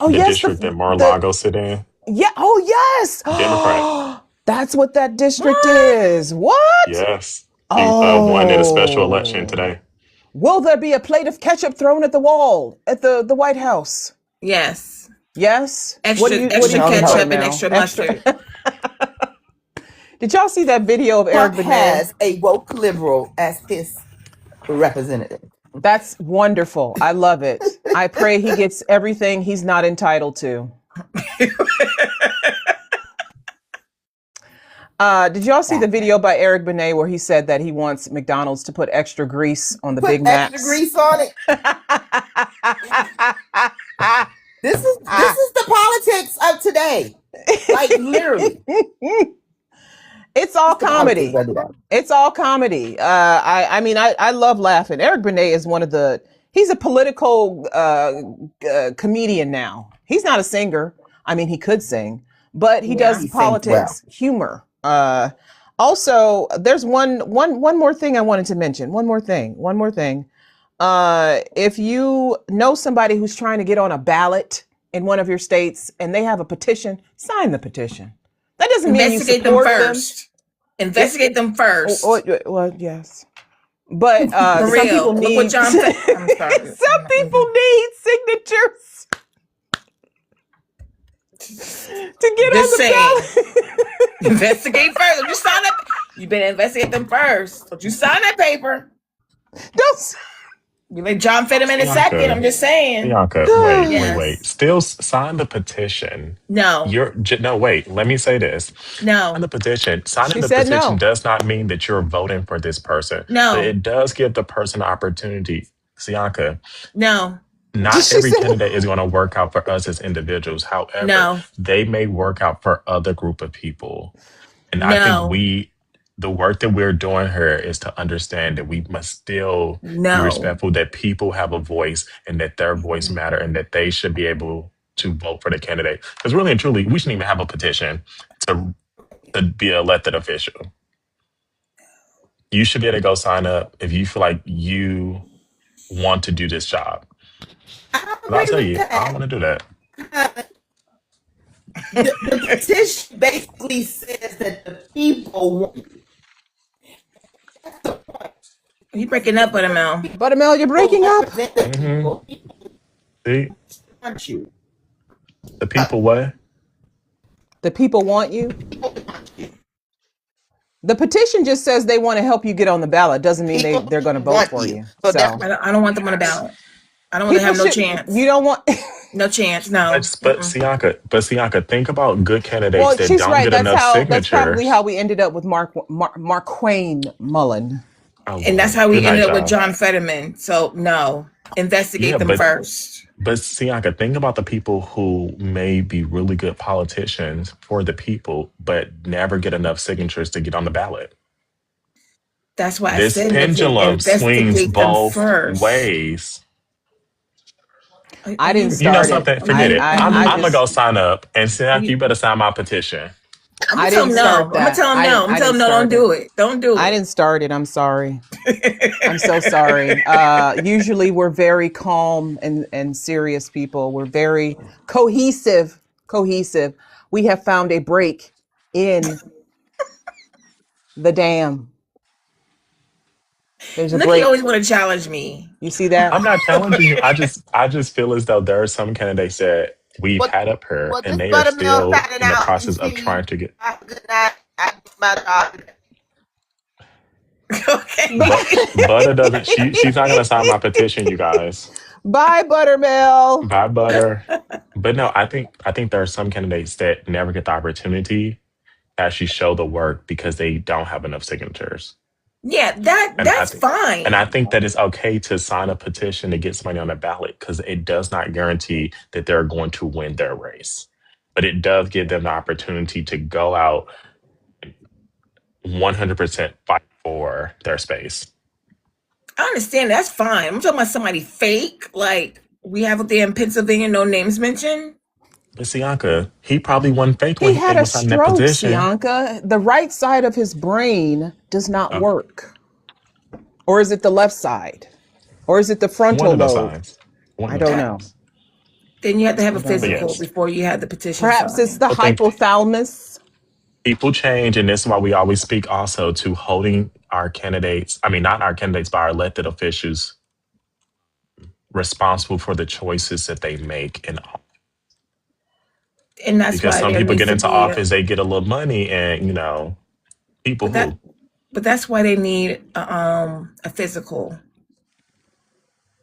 Oh the yes, district that the Mar-a-Lago sit in? yeah. Oh yes. Democrat. That's what that district What? is. What? Yes. She won in a special election Oh. today. Will there be a plate of ketchup thrown at the wall at the White House? Yes. Yes. Extra, What do you extra No, no. ketchup and Mel? extra mustard. Did y'all see that video of Eric Trump Benet? has a woke liberal as his representative. That's wonderful. I love it. I pray he gets everything he's not entitled to. Did y'all see the video by Eric Benet where he said that he wants McDonald's to put extra grease on the Put Big extra Macs? grease on it. This is the politics of today. Like literally. It's all It's the politics comedy. of today. It's all comedy. I mean, I love laughing. Eric Benet is he's a political comedian now. He's not a singer. I mean, he could sing, but he does He sings politics, humor. Also, there's one more thing I wanted to mention. One more thing. If you know somebody who's trying to get on a ballot in one of your states and they have a petition, sign the petition. That doesn't mean you Investigate them support first. Investigate them first. Well, yes. But For some real. people Look need what John said. I'm sorry. some people need signatures to get Just on the saying. ballot. Investigate first. Don't you sign up. You better investigate them first. Don't you sign that paper. Don't. You let John fit him in a Bianca. second. I'm just saying. Bianca, Yes. wait. Still sign the petition. No. No, wait. Let me say this. No. Sign the petition. Signing She the said petition no. does not mean that you're voting for this person. No. But it does give the person an opportunity. Sianka, No. not She every said- candidate is going to work out for us as individuals. However, No. they may work out for other group of people. And I No. think the work that we're doing here is to understand that we must still be No. respectful that people have a voice and that their voice matter and that they should be able to vote for the candidate. Because really and truly, we shouldn't even have a petition to be an elected official. You should be able to go sign up if you feel like you want to do this job. I'll tell you, I don't want to do that. The petition basically says that the people want. That's the point. You breaking up with him, Mel. Buttermilk, you're breaking up. Represent the people. See, Want you. the people what? The people want you. The petition just says they want to help you get on the ballot. Doesn't mean they're going to vote want for you. you. So So that's I don't want them on the ballot. I don't want to have no chance. You don't want no chance. No. But Sianka, think about good candidates well, that she's don't right. get enough That's probably signatures. how we ended up with Marquane Mullen. Oh, And that's Lord. how we Good night, ended up with y'all. John Fetterman. So no, investigate them first. But Sianka, think about the people who may be really good politicians for the people, but never get enough signatures to get on the ballot. That's why This I said pendulum swings investigate them both first. ways. I didn't start You know something? Forget it. I'm gonna go sign up, and Sianka, you better sign my petition. I'm gonna tell him no. I'm gonna tell him no. I'm telling him no. Don't do it. Don't do it. I didn't start it. I'm sorry. I'm so sorry. Usually we're very calm and serious people. We're very cohesive. We have found a break in the dam. There's a break. You always want to challenge me. You see that? I'm not challenging you. I just feel as though there are some candidates that we've had up here, and they are still in the process of trying to get. Good night. I do my job. Okay. Butter doesn't. She's not gonna sign my petition, you guys. Bye, Buttermilk. Bye, Butter. But no, I think there are some candidates that never get the opportunity to actually show the work because they don't have enough signatures. Yeah, that's fine. And I think that it's okay to sign a petition to get somebody on the ballot because it does not guarantee that they're going to win their race. But it does give them the opportunity to go out 100% fight for their space. I understand. That's fine. I'm talking about somebody fake, like we have up there in Pennsylvania, no names mentioned. But Sianka, he probably wasn't fake when He had he a was in that stroke, position. Sianka. The right side of his brain does not work. Or is it the left side? Or is it the frontal One of those lobe? sides. I don't know. Then you have to have a physical before you have the petition. Perhaps it's the hypothalamus. People change, and this is why we always speak also to holding our candidates, I mean, not our candidates, but our elected officials responsible for the choices that they make in office. And that's because why some people get into office, they get a little money, and people But that's why they need a physical.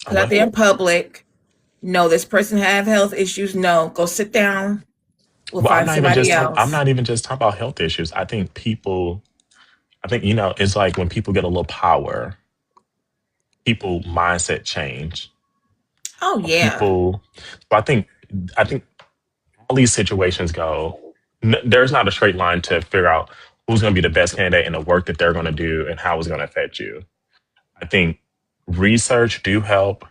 Out there in public, no, this person have health issues. No, go sit down. We'll find somebody else. I'm not even just talking about health issues. I think it's like when people get a little power, people mindset change. Oh yeah. So I think all these situations go. There's not a straight line to figure out who's going to be the best candidate and the work that they're going to do and how it's going to affect you. I think research do help.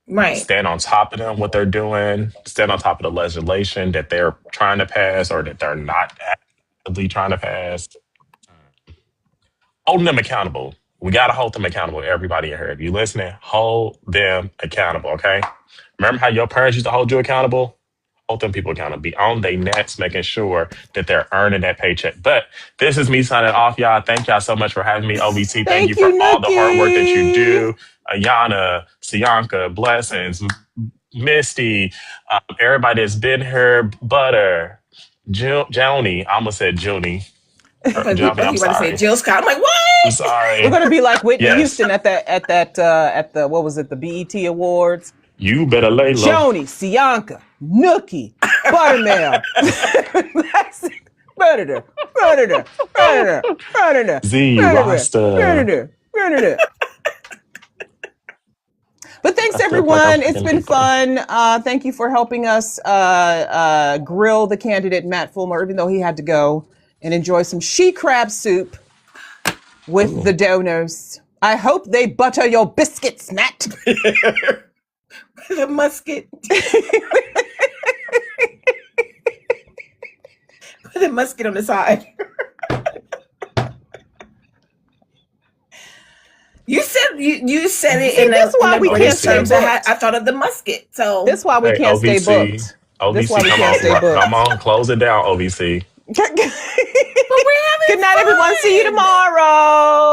Right. Stand on top of them, what they're doing. Stand on top of the legislation that they're trying to pass or that they're not actively trying to pass. Holding them accountable. We got to hold them accountable. Everybody in here, if you listening, hold them accountable, okay? Remember how your parents used to hold you accountable? Hold them people accountable. Be on their necks, making sure that they're earning that paycheck. But this is me signing off, y'all. Thank y'all so much for having me, OVC. Thank you for all the hard work that you do. Ayana, Sianka, Blessings, Misty, everybody that's been here, Butter, Joni. I almost said Junie. I'm sorry. Say Jill Scott. I'm like, what? I'm sorry. We're gonna be like Whitney Houston at the what was it, the BET Awards? You better lay low. Joni, Sianka, Nookie, Buttermilk, Z, Rasta. But thanks everyone. It's been fun. Thank you for helping us grill the candidate Matt Fulmer, even though he had to go and enjoy some she crab soup with the donors. I hope they butter your biscuits, Matt. The musket. Put a musket on the side. You said it in that's why we can't stay booked. I thought of the musket. So that's why we can't stay booked. OVC, come on, close it down, OVC. But we're having Good night, everyone. See you tomorrow.